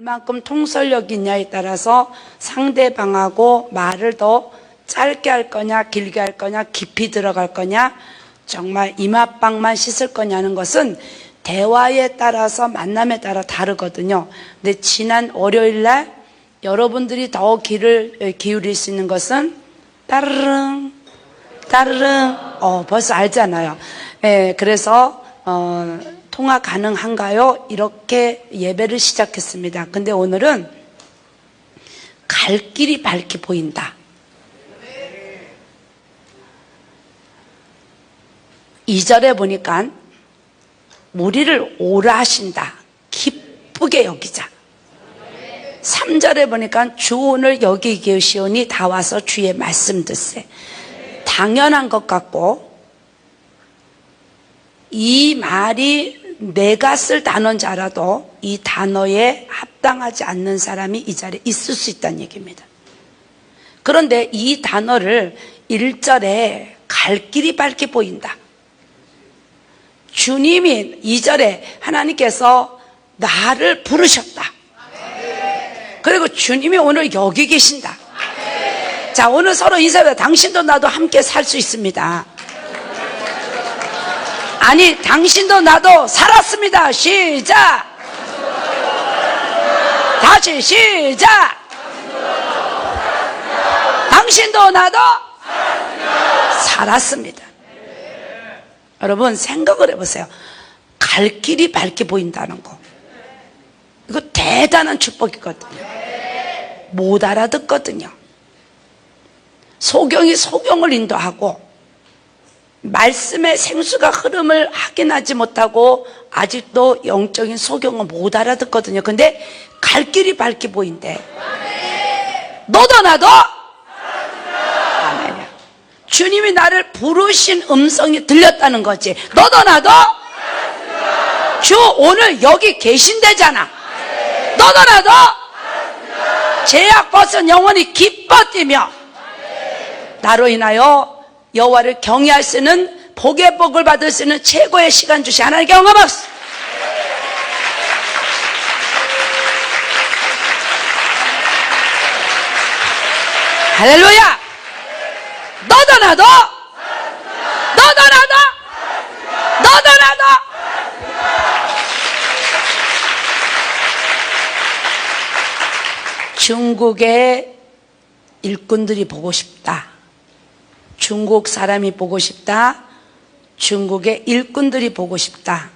얼만큼 통솔력이 있냐에 따라서 상대방하고 말을 더 짧게 할 거냐, 길게 할 거냐, 깊이 들어갈 거냐, 정말 이맛방만 씻을 거냐는 것은 대화에 따라서 만남에 따라 다르거든요. 근데 지난 월요일 날 여러분들이 더 귀를 기울일 수 있는 것은 따르릉 따르릉 벌써 알잖아요. 그래서 통화 가능한가요? 이렇게 예배를 시작했습니다. 근데 오늘은 갈 길이 밝게 보인다. 2절에 보니까 우리를 오라 하신다. 기쁘게 여기자. 3절에 보니까 주 오늘 여기 계시오니 다 와서 주의 말씀 듣세. 당연한 것 같고 이 말이 내가 쓸 단어인 줄 알아도 이 단어에 합당하지 않는 사람이 이 자리에 있을 수 있다는 얘기입니다. 그런데 이 단어를 1절에 갈 길이 밝게 보인다. 주님이 2절에 하나님께서 나를 부르셨다. 그리고 주님이 오늘 여기 계신다. 자, 오늘 서로 인사해요. 당신도 나도 함께 살 수 있습니다. 아니, 당신도 나도 살았습니다. 시작. 다시 시작. 당신도 나도 살았습니다. 여러분 생각을 해보세요. 갈 길이 밝게 보인다는 거, 이거 대단한 축복이거든요. 못 알아듣거든요. 소경이 소경을 인도하고 말씀의 생수가 흐름을 확인하지 못하고 아직도 영적인 소경은 못 알아듣거든요. 근데 갈 길이 밝게 보인대. 너도 나도 아멘이야. 주님이 나를 부르신 음성이 들렸다는 거지. 너도 나도 주 오늘 여기 계신대잖아. 너도 나도 죄악 벗은 영혼이 기뻐 뛰며 나로 인하여 여호와를 경외할 수 있는 복의 복을 받을 수 있는 최고의 시간 주시 하나님께 영광받습니다. 할렐루야. 너도 나도 너도 나도 너도 나도 중국의 일꾼들이 보고 싶다. 중국 사람이 보고 싶다. 중국의 일꾼들이 보고 싶다.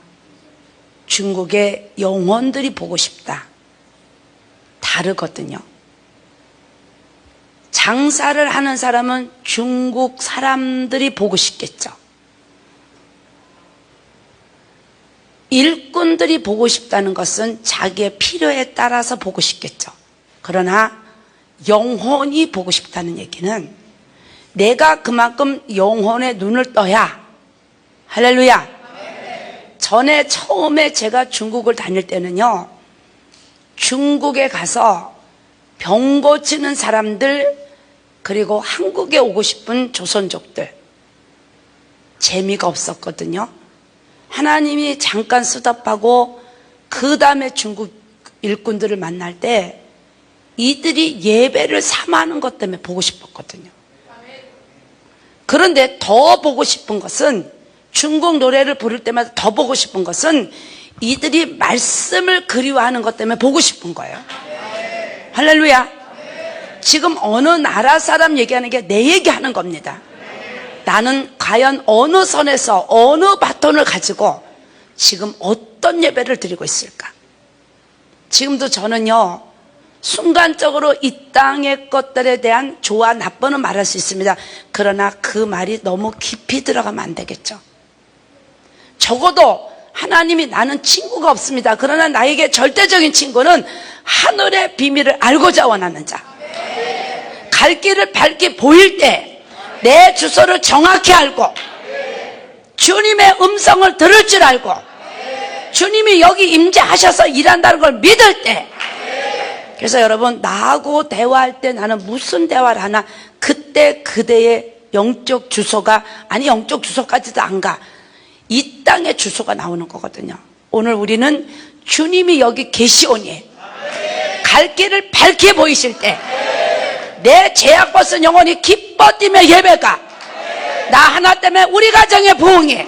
중국의 영혼들이 보고 싶다. 다르거든요. 장사를 하는 사람은 중국 사람들이 보고 싶겠죠. 일꾼들이 보고 싶다는 것은 자기의 필요에 따라서 보고 싶겠죠. 그러나 영혼이 보고 싶다는 얘기는 내가 그만큼 영혼의 눈을 떠야. 할렐루야. 전에 처음에 제가 중국을 다닐 때는요, 중국에 가서 병 고치는 사람들, 그리고 한국에 오고 싶은 조선족들, 재미가 없었거든요. 하나님이 잠깐 수답하고 그 다음에 중국 일꾼들을 만날 때 이들이 예배를 삼하는 것 때문에 보고 싶었거든요. 그런데 더 보고 싶은 것은, 중국 노래를 부를 때마다 더 보고 싶은 것은 이들이 말씀을 그리워하는 것 때문에 보고 싶은 거예요. 할렐루야. 지금 어느 나라 사람 얘기하는 게 내 얘기하는 겁니다. 나는 과연 어느 선에서 어느 바톤을 가지고 지금 어떤 예배를 드리고 있을까? 지금도 저는요, 순간적으로 이 땅의 것들에 대한 좋아 나쁘는 말할 수 있습니다. 그러나 그 말이 너무 깊이 들어가면 안 되겠죠. 적어도 하나님이 나는 친구가 없습니다. 그러나 나에게 절대적인 친구는 하늘의 비밀을 알고자 원하는 자. 갈 길을 밝게 보일 때 내 주소를 정확히 알고 주님의 음성을 들을 줄 알고 주님이 여기 임재하셔서 일한다는 걸 믿을 때, 그래서 여러분, 나하고 대화할 때 나는 무슨 대화를 하나, 그때 그대의 영적 주소가, 아니 영적 주소까지도 안 가, 이 땅의 주소가 나오는 거거든요. 오늘 우리는 주님이 여기 계시오니 갈 길을 밝게 보이실 때 내 죄악 벗은 영혼이 기뻐 뛰며 예배가, 나 하나 때문에 우리 가정의 부흥이,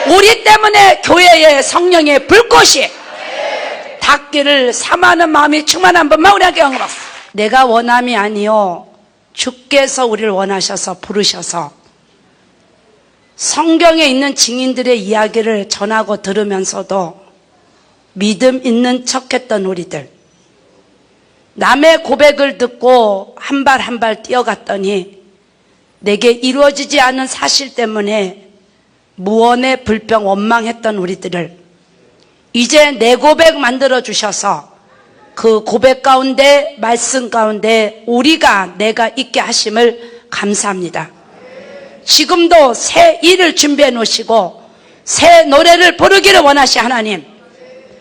우리 때문에 교회의 성령의 불꽃이 닿기를 사모하는 마음이 충만한 분만 우리에게 영광. 내가 원함이 아니요 주께서 우리를 원하셔서 부르셔서 성경에 있는 증인들의 이야기를 전하고 들으면서도 믿음 있는 척했던 우리들, 남의 고백을 듣고 한 발 한 발 뛰어갔더니 내게 이루어지지 않은 사실 때문에 무언의 불평 원망했던 우리들을 이제 내 고백 만들어 주셔서 그 고백 가운데, 말씀 가운데 내가 있게 하심을 감사합니다. 지금도 새 일을 준비해 놓으시고 새 노래를 부르기를 원하시 하나님,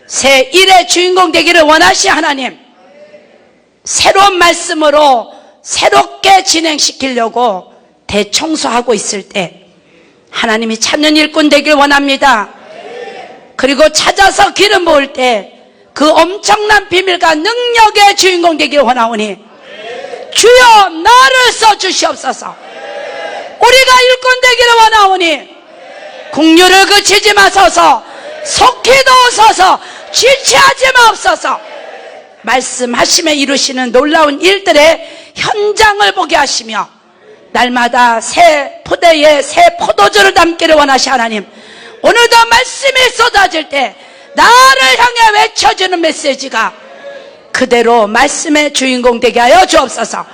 새 일의 주인공 되기를 원하시 하나님, 새로운 말씀으로 새롭게 진행시키려고 대청소하고 있을 때 하나님이 찾는 일꾼 되길 원합니다. 그리고 찾아서 기름 부을 때 그 엄청난 비밀과 능력의 주인공 되길 원하오니 주여 나를 써주시옵소서. 우리가 일꾼 되기를 원하오니 국류를 그치지 마소서. 속히 도우소서. 지체하지 마옵소서. 말씀하심에 이루시는 놀라운 일들의 현장을 보게 하시며 날마다 새 포대에 새 포도주를 담기를 원하시 하나님, 오늘도 말씀이 쏟아질 때 나를 향해 외쳐주는 메시지가 그대로 말씀의 주인공 되게 하여 주옵소서.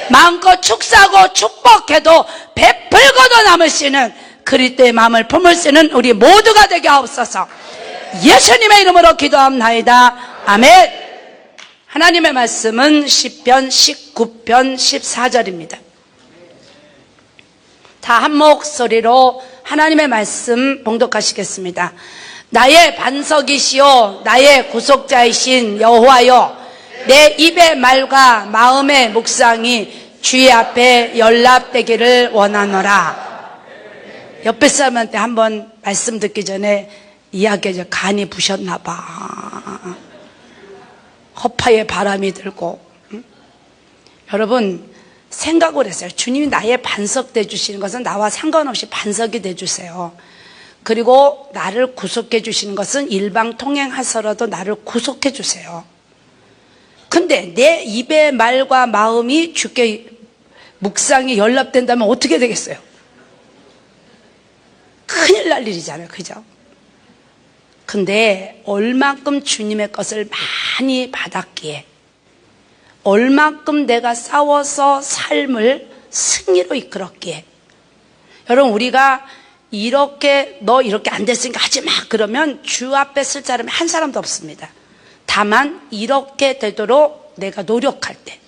마음껏 축사하고 축복해도 베풀고도 남으시는 그리스도의 마음을 품을 수 있는 우리 모두가 되게 하옵소서. 예수님의 이름으로 기도합나이다. 아멘. 하나님의 말씀은 시편 19편 14절입니다. 다 한 목소리로 하나님의 말씀 봉독하시겠습니다. 나의 반석이시오 나의 구속자이신 여호와여, 내 입의 말과 마음의 묵상이 주의 앞에 연락되기를 원하노라. 옆에 사람한테 한번 말씀 듣기 전에 이야기하죠. 간이 부셨나 봐. 허파에 바람이 들고. 여러분 생각을 했어요. 주님이 나의 반석 되주시는 것은 나와 상관없이 반석이 되주세요. 그리고 나를 구속해 주시는 것은 일방 통행하서라도 나를 구속해 주세요. 근데 내 입의 말과 마음이 주께 묵상이 연락된다면 어떻게 되겠어요? 큰일 날 일이잖아요. 그죠? 근데 얼만큼 주님의 것을 많이 받았기에, 얼만큼 내가 싸워서 삶을 승리로 이끌었기에, 여러분 우리가 이렇게 너 이렇게 안 됐으니까 하지 마 그러면 주 앞에 쓸 사람이 한 사람도 없습니다. 다만 이렇게 되도록 내가 노력할 때,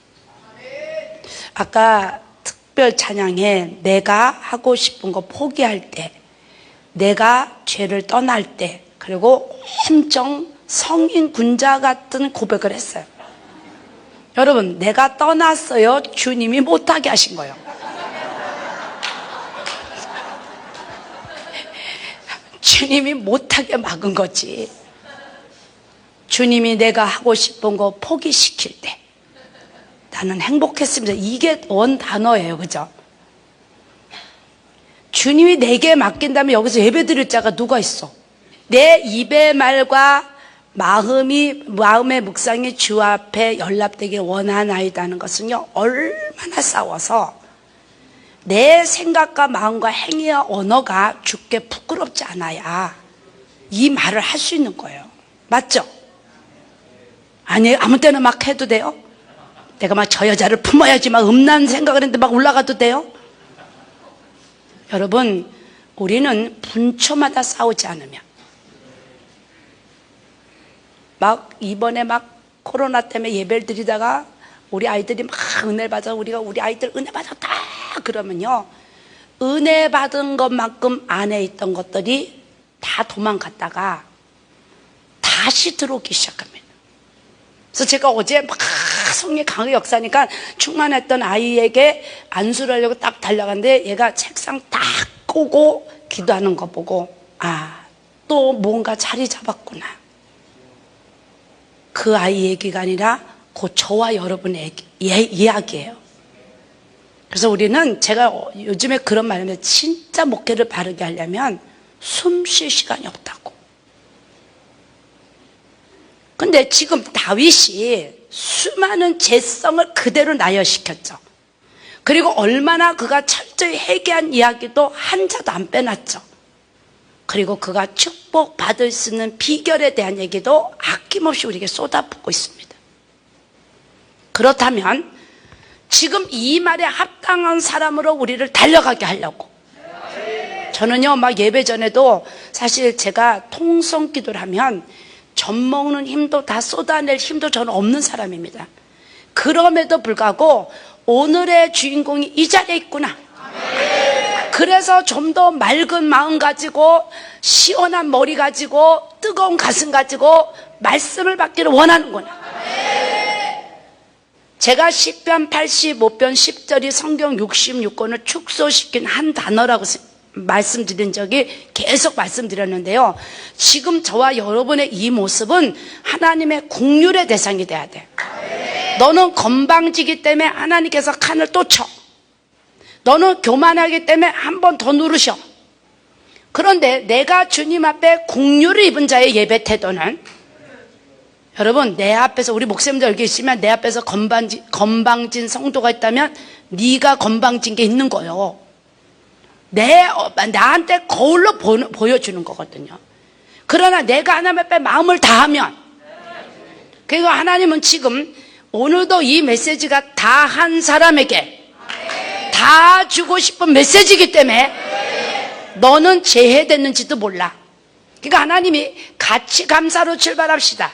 아까 특별 찬양에 내가 하고 싶은 거 포기할 때, 내가 죄를 떠날 때, 그리고 엄청 성인 군자 같은 고백을 했어요. 여러분 내가 떠났어요. 주님이 못하게 하신 거예요. 주님이 못하게 막은 거지. 주님이 내가 하고 싶은 거 포기시킬 때 나는 행복했습니다. 이게 원 단어예요. 그죠? 주님이 내게 맡긴다면 여기서 예배드릴 자가 누가 있어? 내 입의 말과 마음의 묵상이 주 앞에 연락되길 원하나이다는 것은요, 얼마나 싸워서 내 생각과 마음과 행위와 언어가 주께 부끄럽지 않아야 이 말을 할 수 있는 거예요. 맞죠? 아니 아무 때나 막 해도 돼요? 내가 막 저 여자를 품어야지 막 음란 생각을 했는데 막 올라가도 돼요? 여러분 우리는 분초마다 싸우지 않으면, 막 이번에 막 코로나 때문에 예배를 드리다가 우리 아이들이 막 은혜를 받아서 우리가 우리 아이들 은혜 받았다 그러면요, 은혜 받은 것만큼 안에 있던 것들이 다 도망갔다가 다시 들어오기 시작합니다. 그래서 제가 어제 막 성령이 강하게 역사니까 충만했던 아이에게 안수를 하려고 딱 달려갔는데 얘가 책상 딱 꼬고 기도하는 거 보고, 아, 또 뭔가 자리 잡았구나. 그 아이 얘기가 아니라 곧 저와 여러분의 이야기예요. 그래서 우리는 제가 요즘에 그런 말입니다. 진짜 목회를 바르게 하려면 숨 쉴 시간이 없다고. 근데 지금 다윗이 수많은 죄성을 그대로 나열시켰죠. 그리고 얼마나 그가 철저히 회개한 이야기도 한 자도 안 빼놨죠. 그리고 그가 축복받을 수 있는 비결에 대한 얘기도 아낌없이 우리에게 쏟아붓고 있습니다. 그렇다면 지금 이 말에 합당한 사람으로 우리를 달려가게 하려고, 저는요 막 예배 전에도 사실 제가 통성 기도를 하면 젖 먹는 힘도 다 쏟아낼 힘도 저는 없는 사람입니다. 그럼에도 불구하고 오늘의 주인공이 이 자리에 있구나. 그래서 좀 더 맑은 마음 가지고 시원한 머리 가지고 뜨거운 가슴 가지고 말씀을 받기를 원하는구나. 제가 시편 85편 10절이 성경 66권을 축소시킨 한 단어라고 말씀드린 적이 계속 말씀드렸는데요. 지금 저와 여러분의 이 모습은 하나님의 긍휼의 대상이 돼야 돼. 너는 건방지기 때문에 하나님께서 칸을 또 쳐. 너는 교만하기 때문에 한 번 더 누르셔. 그런데 내가 주님 앞에 긍휼을 입은 자의 예배 태도는, 여러분 내 앞에서, 우리 목사님들 여기 있으면 내 앞에서 건방진 성도가 있다면 네가 건방진 게 있는 거예요. 나한테 거울로 보여주는 거거든요. 그러나 내가 하나님 앞에 마음을 다하면, 그리고 하나님은 지금 오늘도 이 메시지가 다 한 사람에게 다 주고 싶은 메시지이기 때문에 너는 제해됐는지도 몰라. 그러니까 하나님이 같이 감사로 출발합시다.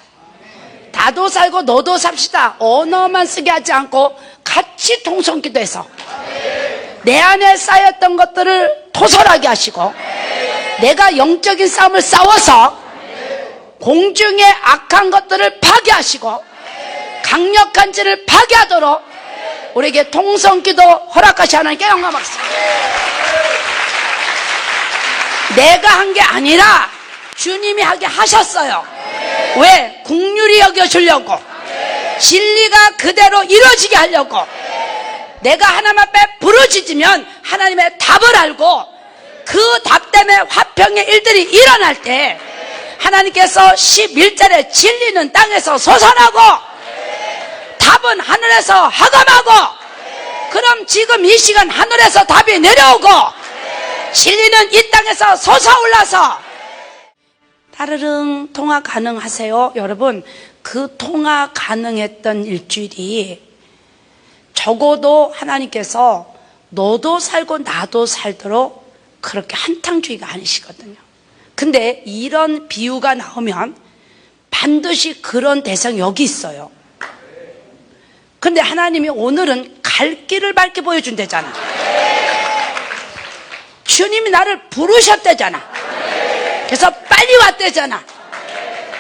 나도 살고 너도 삽시다. 언어만 쓰게 하지 않고 같이 통성기도해서 내 안에 쌓였던 것들을 토설하게 하시고, 내가 영적인 싸움을 싸워서 공중의 악한 것들을 파괴하시고 강력한 죄를 파괴하도록 우리에게 통성기도 허락하시 하나님께 영광 받습니다. 내가 한 게 아니라 주님이 하게 하셨어요. 왜? 긍휼히 여겨주려고, 진리가 그대로 이루어지게 하려고. 내가 하나님 앞에 부르짖으면 하나님의 답을 알고 그 답 때문에 화평의 일들이 일어날 때 하나님께서 11절에 진리는 땅에서 솟아나고 답은 하늘에서 하감하고, 그럼 지금 이 시간 하늘에서 답이 내려오고 진리는 이 땅에서 솟아올라서 따르릉 통화 가능하세요? 여러분, 그 통화 가능했던 일주일이 적어도 하나님께서 너도 살고 나도 살도록 그렇게 한탕주의가 아니시거든요. 근데 이런 비유가 나오면 반드시 그런 대상이 여기 있어요. 근데 하나님이 오늘은 갈 길을 밝게 보여준대잖아. 주님이 나를 부르셨대잖아. 그래서 빨리 왔대잖아.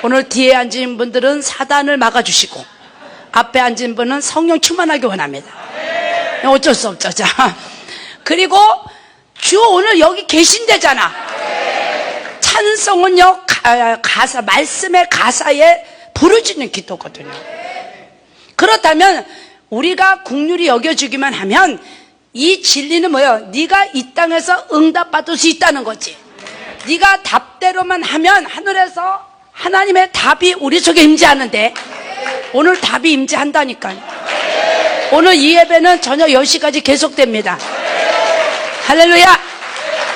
오늘 뒤에 앉은 분들은 사단을 막아주시고 앞에 앉은 분은 성령 충만하게 원합니다. 어쩔 수 없죠. 자, 그리고 주 오늘 여기 계신대잖아. 찬송은요, 가사, 말씀의 가사에 부르짖는 기도거든요. 그렇다면 우리가 긍휼히 여겨주기만 하면 이 진리는 뭐예요? 네가 이 땅에서 응답받을 수 있다는 거지. 네가 답대로만 하면 하늘에서 하나님의 답이 우리 속에 임재하는데, 오늘 답이 임재한다니까요. 오늘 이 예배는 저녁 10시까지 계속됩니다. 할렐루야.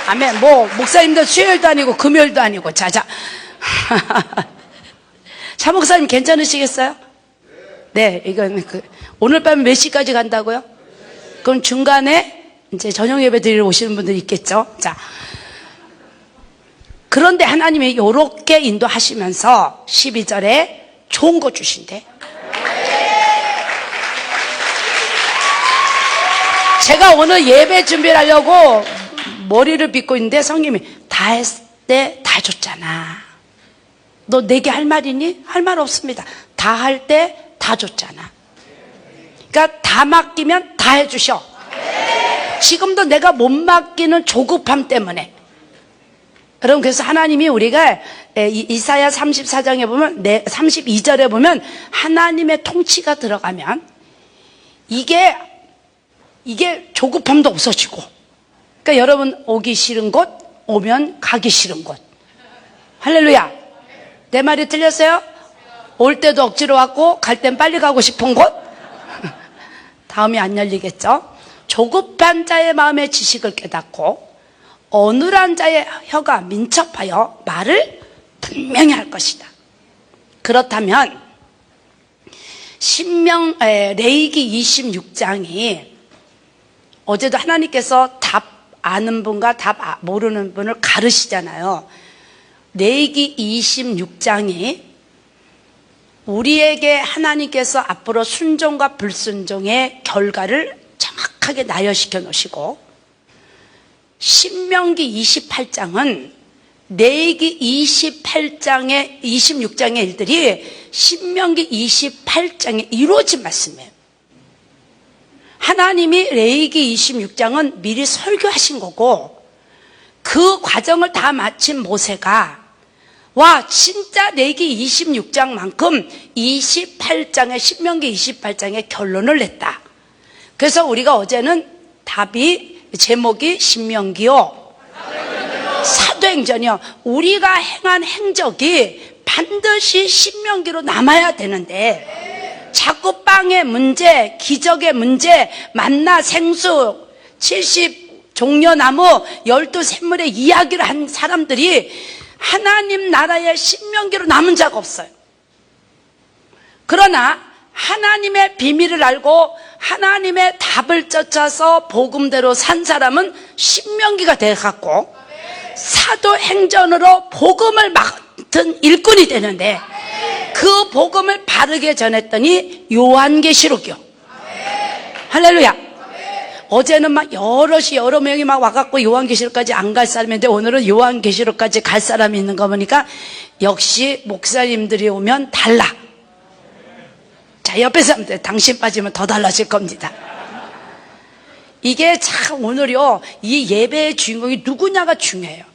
아멘. 뭐 목사님들 수요일도 아니고 금요일도 아니고. 자자. 차 목사님 괜찮으시겠어요? 네, 이건 오늘 밤 몇 시까지 간다고요? 그럼 중간에 이제 저녁 예배 드리러 오시는 분들이 있겠죠? 자. 그런데 하나님이 요렇게 인도하시면서 12절에 좋은 거 주신대. 제가 오늘 예배 준비를 하려고 머리를 빗고 있는데 성님이 다 했을 때 다 줬잖아. 너 내게 할 말이니? 할 말 없습니다. 다 할 때 다 줬잖아. 그러니까 다 맡기면 다 해주셔. 지금도 내가 못 맡기는 조급함 때문에, 여러분, 그래서 하나님이 우리가 이사야 34장에 보면, 32절에 보면 하나님의 통치가 들어가면 이게 조급함도 없어지고, 그러니까 여러분 오기 싫은 곳, 오면 가기 싫은 곳. 할렐루야. 내 말이 틀렸어요? 올 때도 억지로 왔고 갈 땐 빨리 가고 싶은 곳? 다음이 안 열리겠죠? 조급한 자의 마음의 지식을 깨닫고 어눌한 자의 혀가 민첩하여 말을 분명히 할 것이다. 그렇다면 레위기 26장이 어제도 하나님께서 답 아는 분과 답 모르는 분을 가르시잖아요. 레위기 26장이 우리에게 하나님께서 앞으로 순종과 불순종의 결과를 정확하게 나열시켜 놓으시고, 신명기 28장은 레위기 26장의 일들이 신명기 28장에 이루어진 말씀이에요. 하나님이 레위기 26장은 미리 설교하신 거고, 그 과정을 다 마친 모세가 와, 진짜 레위기 26장만큼 28장에, 신명기 28장에 결론을 냈다. 그래서 우리가 어제는 제목이 신명기요, 사도행전이요. 우리가 행한 행적이 반드시 신명기로 남아야 되는데, 자꾸 빵의 문제, 기적의 문제, 만나 생수, 70 종려나무, 12샘물의 이야기를 한 사람들이 하나님 나라의 신명기로 남은 자가 없어요. 그러나 하나님의 비밀을 알고 하나님의 답을 쫓아서 복음대로 산 사람은 신명기가 되어갖고 사도행전으로 복음을 맡은 일꾼이 되는데, 그 복음을 바르게 전했더니 요한계시록이요. 할렐루야. 어제는 막 여러 명이 막 와갖고 요한계시록까지 안 갈 사람인데, 오늘은 요한계시록까지 갈 사람이 있는 거 보니까 역시 목사님들이 오면 달라. 자, 옆에 사람들, 당신 빠지면 더 달라질 겁니다. 이게 참 오늘요, 이 예배의 주인공이 누구냐가 중요해요.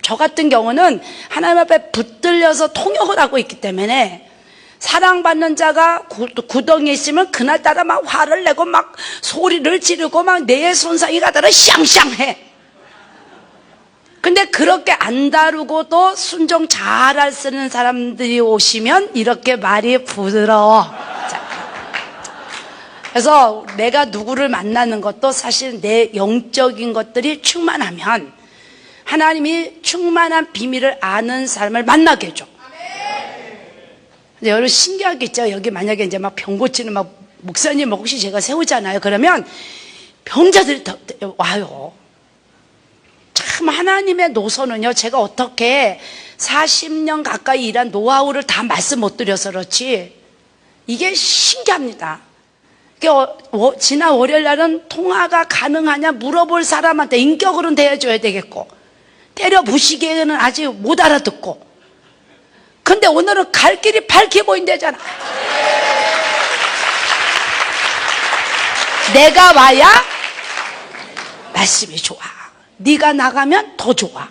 저 같은 경우는 하나님 앞에 붙들려서 통역을 하고 있기 때문에, 사랑받는 자가 구덩이에 있으면 그날따라 막 화를 내고 막 소리를 지르고 막 내 손상이 가다라 샹샹해. 근데 그렇게 안 다루고도 순종 잘 쓰는 사람들이 오시면 이렇게 말이 부드러워. 자, 그래서 내가 누구를 만나는 것도 사실 내 영적인 것들이 충만하면 하나님이 충만한 비밀을 아는 사람을 만나게 해줘. 근데 여러분 신기하겠죠? 여기 만약에 이제 막 병 고치는 막 목사님 혹시 제가 세우잖아요. 그러면 병자들이 와요. 참 하나님의 노선은요, 제가 어떻게 40년 가까이 일한 노하우를 다 말씀 못 드려서 그렇지, 이게 신기합니다. 지난 월요일 날은 통화가 가능하냐 물어볼 사람한테 인격으로는 대해줘야 되겠고, 때려 부시기에는 아직 못 알아듣고, 근데 오늘은 갈 길이 밝게 보인다잖아. 내가 와야 말씀이 좋아. 네가 나가면 더 좋아.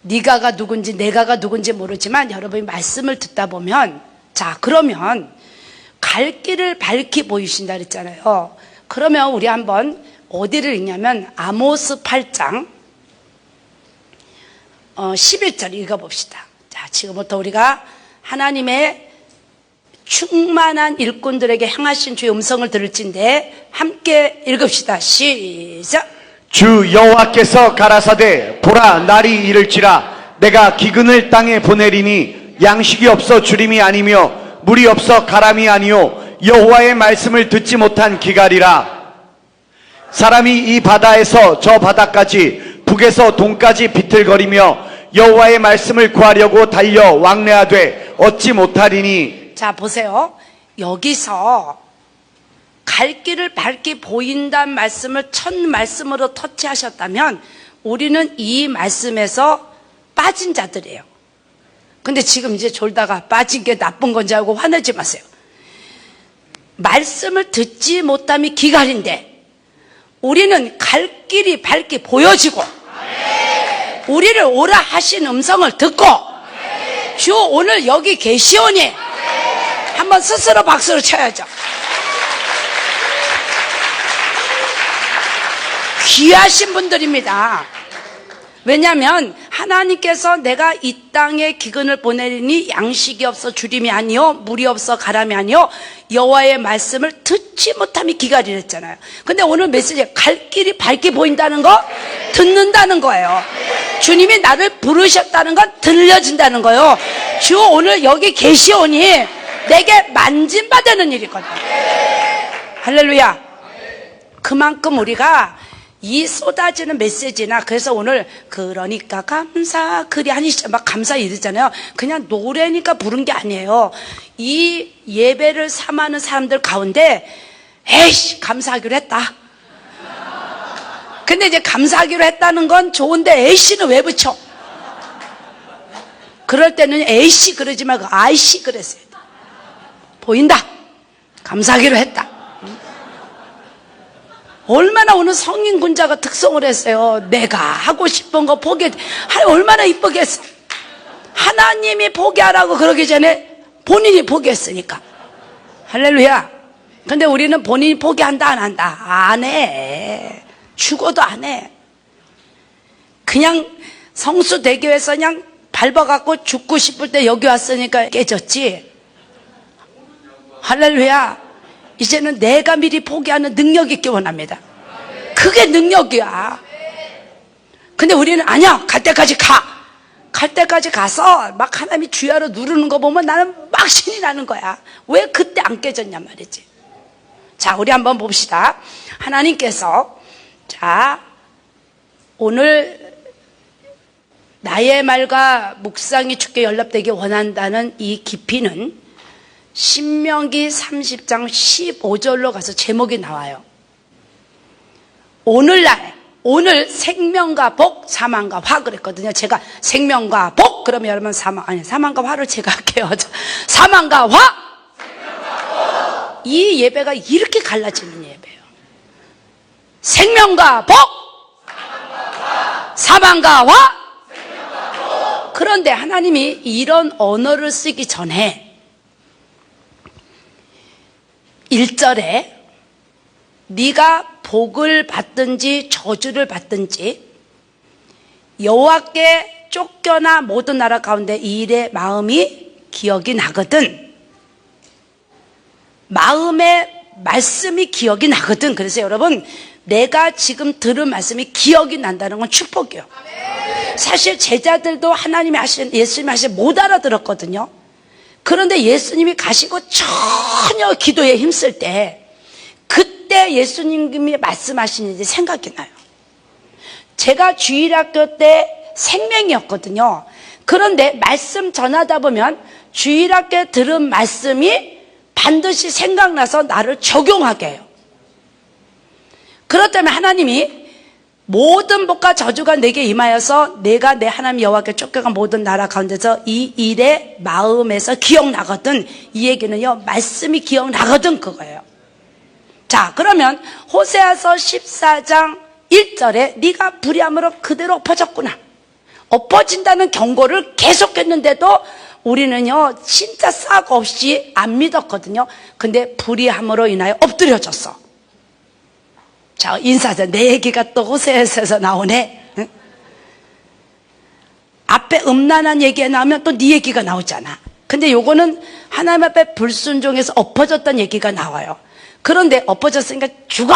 네가가 누군지 내가가 누군지 모르지만 여러분이 말씀을 듣다 보면, 자, 그러면 갈 길을 밝게 보이신다 그랬잖아요. 그러면 우리 한번 어디를 읽냐면 아모스 8장 11절 읽어봅시다. 자, 지금부터 우리가 하나님의 충만한 일꾼들에게 향하신 주의 음성을 들을진데 함께 읽읍시다. 시작. 주 여호와께서 가라사대 보라, 날이 이를지라 내가 기근을 땅에 보내리니 양식이 없어 주림이 아니며 물이 없어 가람이 아니요 여호와의 말씀을 듣지 못한 기갈이라. 사람이 이 바다에서 저 바다까지 북에서 동까지 비틀거리며 여호와의 말씀을 구하려고 달려 왕래하되 얻지 못하리니. 자, 보세요. 여기서 갈 길을 밝게 보인다는 말씀을 첫 말씀으로 터치하셨다면 우리는 이 말씀에서 빠진 자들이에요. 근데 지금 이제 졸다가 빠진 게 나쁜 건지 알고 화내지 마세요. 말씀을 듣지 못함이 기갈인데 우리는 갈 길이 밝게 보여지고 우리를 오라 하신 음성을 듣고 주 오늘 여기 계시오니 한번 스스로 박수를 쳐야죠. 귀하신 분들입니다. 왜냐하면 하나님께서 내가 이 땅에 기근을 보내리니 양식이 없어 주림이 아니요 물이 없어 가람이 아니요 여호와의 말씀을 듣지 못함이 기갈이라 했잖아요. 근데 오늘 메시지 갈 길이 밝게 보인다는 거 듣는다는 거예요. 주님이 나를 부르셨다는 건 들려진다는 거예요. 주 오늘 여기 계시오니 내게 만진받는 일이거든. 할렐루야. 그만큼 우리가 이 쏟아지는 메시지나 그래서 오늘 그러니까 감사 그리 아니시죠 막 감사 이러잖아요. 그냥 노래니까 부른 게 아니에요. 이 예배를 삼하는 사람들 가운데 에이씨 감사하기로 했다. 근데 이제 감사하기로 했다는 건 좋은데 에이씨는 왜 붙여? 그럴 때는 에이씨 그러지 말고 아이씨 그랬어요. 보인다. 감사하기로 했다. 얼마나 오늘 성인 군자가 특성을 했어요. 내가 하고 싶은 거 얼마나 이쁘겠어. 하나님이 포기하라고 그러기 전에 본인이 포기했으니까. 할렐루야. 근데 우리는 본인이 포기한다 안 한다? 안 해. 죽어도 안 해. 그냥 성수대교에서 그냥 밟아갖고 죽고 싶을 때 여기 왔으니까 깨졌지. 할렐루야. 이제는 내가 미리 포기하는 능력이 있기 원합니다. 그게 능력이야. 근데 우리는 아니야. 갈 때까지 가. 갈 때까지 가서 막 하나님이 주야로 누르는 거 보면 나는 막 신이 나는 거야. 왜 그때 안 깨졌냔 말이지. 자, 우리 한번 봅시다. 하나님께서 자 오늘 나의 말과 묵상이 주께 연락되기 원한다는 이 깊이는 신명기 30장 15절로 가서 제목이 나와요. 오늘날 오늘 생명과 복 사망과 화 그랬거든요. 제가 생명과 복 그러면 여러분 사망과 화를 제가 할게요. 사망과 화 이 예배가 이렇게 갈라지는 예배예요. 생명과 복 사망과 화. 그런데 하나님이 이런 언어를 쓰기 전에 1절에 네가 복을 받든지 저주를 받든지 여호와께 쫓겨나 모든 나라 가운데 이 일의 마음이 기억이 나거든. 마음의 말씀이 기억이 나거든. 그래서 여러분 내가 지금 들은 말씀이 기억이 난다는 건 축복이에요. 사실 제자들도 하나님이 하신 예수님이 하신 못 알아들었거든요. 그런데 예수님이 가시고 전혀 기도에 힘쓸 때 그때 예수님이 말씀하신 일이 생각이 나요. 제가 주일학교 때 생명이었거든요. 그런데 말씀 전하다 보면 주일학교에 들은 말씀이 반드시 생각나서 나를 적용하게 해요. 그렇다면 하나님이 모든 복과 저주가 내게 임하여서 내가 내 하나님 여호와께 쫓겨간 모든 나라 가운데서 이 일의 마음에서 기억나거든. 이 얘기는요 말씀이 기억나거든 그거예요. 자 그러면 호세아서 14장 1절에 네가 불의함으로 그대로 엎어졌구나. 엎어진다는 경고를 계속했는데도 우리는요 진짜 싹 없이 안 믿었거든요. 근데 불의함으로 인하여 엎드려졌어. 자 인사자 내 얘기가 또 호세아서에서 나오네. 응? 앞에 음란한 얘기가 나오면 또 네 얘기가 나오잖아. 근데 요거는 하나님 앞에 불순종해서 엎어졌던 얘기가 나와요. 그런데 엎어졌으니까 죽어!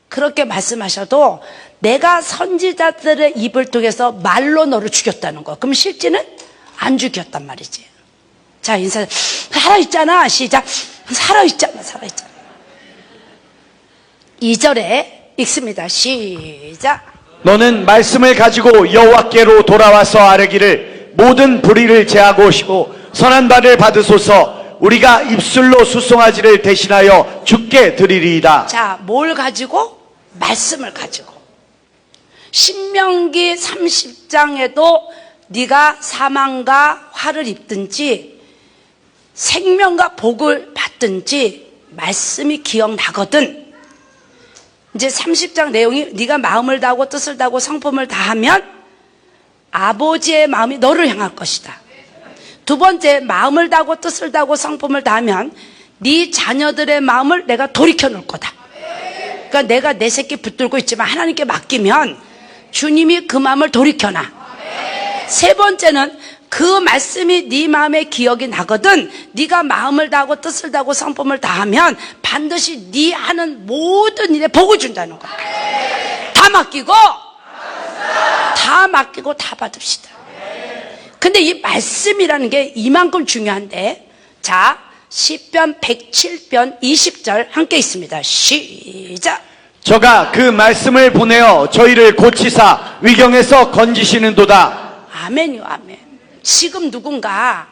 그렇게 말씀하셔도 내가 선지자들의 입을 통해서 말로 너를 죽였다는 거야. 그럼 실제는 안 죽였단 말이지. 자 인사 살아있잖아. 시작. 살아있잖아. 2절에 읽습니다. 시작. 너는 말씀을 가지고 여호와께로 돌아와서 아뢰기를 모든 불의를 제하고 오시고 선한 바를 받으소서. 우리가 입술로 수송아지를 대신하여 주께 드리리이다. 자, 뭘 가지고? 말씀을 가지고. 신명기 30장에도 네가 사망과 화를 입든지 생명과 복을 받든지 말씀이 기억나거든. 이제 30장 내용이 네가 마음을 다하고 뜻을 다하고 성품을 다하면 아버지의 마음이 너를 향할 것이다. 두 번째, 마음을 다하고 뜻을 다하고 성품을 다하면 네 자녀들의 마음을 내가 돌이켜 놓을 거다. 그러니까 내가 내 새끼 붙들고 있지만 하나님께 맡기면 주님이 그 마음을 돌이켜놔. 세 번째는 그 말씀이 네 마음에 기억이 나거든 네가 마음을 다하고 뜻을 다하고 성품을 다하면 반드시 네 하는 모든 일에 복을 준다는 거야. 다 맡기고 다 받읍시다. 근데 이 말씀이라는 게 이만큼 중요한데, 자, 시편 107편 20절 함께 있습니다. 시작. 저가 그 말씀을 보내어 저희를 고치사 위경에서 건지시는도다. 아멘이요, 아멘. 지금 누군가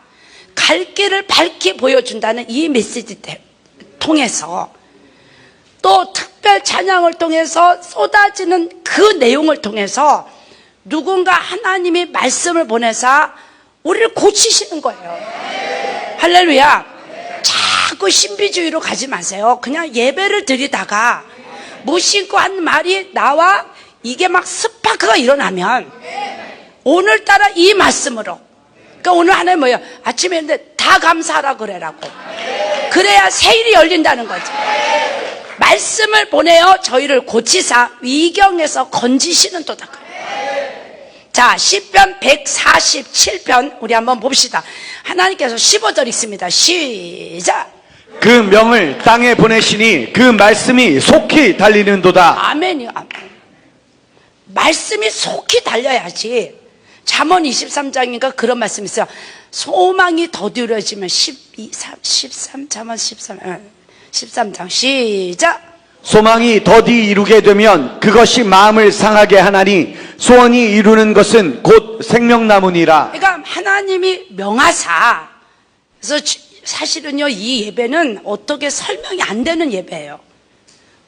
갈 길을 밝히 보여준다는 이 메시지 통해서, 또 특별 찬양을 통해서 쏟아지는 그 내용을 통해서 누군가 하나님이 말씀을 보내사 우리를 고치시는 거예요. 할렐루야. 자꾸 신비주의로 가지 마세요. 그냥 예배를 드리다가 무심코 한 말이 나와 이게 막 스파크가 일어나면 오늘따라 이 말씀으로, 그러니까 오늘 하나님 뭐예요? 아침에 했는데 다 감사하라 그래라고. 그래야 새 일이 열린다는 거지. 말씀을 보내어 저희를 고치사 위경에서 건지시는 도다. 자, 시편 147편 우리 한번 봅시다. 하나님께서 15절 있습니다. 시작. 그 명을 땅에 보내시니 그 말씀이 속히 달리는도다. 아멘이요, 아멘. 말씀이 속히 달려야지. 잠언 23장인가 그런 말씀이 있어요. 소망이 더디어지면 13장 시작. 소망이 더디 이루게 되면 그것이 마음을 상하게 하나니 소원이 이루는 것은 곧 생명나무니라. 그러니까 하나님이 명하사, 그래서 사실은요 이 예배는 어떻게 설명이 안 되는 예배예요.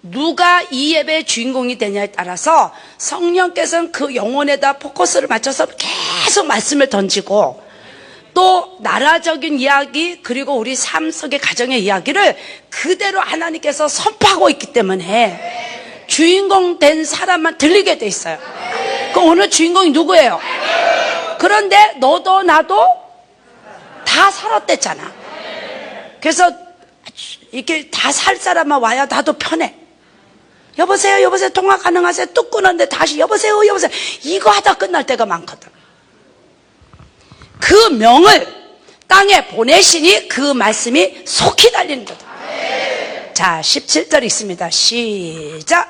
누가 이 예배의 주인공이 되냐에 따라서 성령께서는 그 영혼에다 포커스를 맞춰서 계속 말씀을 던지고, 또 나라적인 이야기 그리고 우리 삶 속의 가정의 이야기를 그대로 하나님께서 선포하고 있기 때문에 주인공 된 사람만 들리게 돼 있어요. 그럼 오늘 주인공이 누구예요? 그런데 너도 나도 다 살았댔잖아. 그래서 이렇게 다 살 사람만 와야 나도 편해. 여보세요 통화 가능하세요? 뚝 끊었는데 다시 여보세요 이거 하다 끝날 때가 많거든. 그 명을 땅에 보내시니 그 말씀이 속히 달리는 거다. 자, 17절 있습니다. 시작.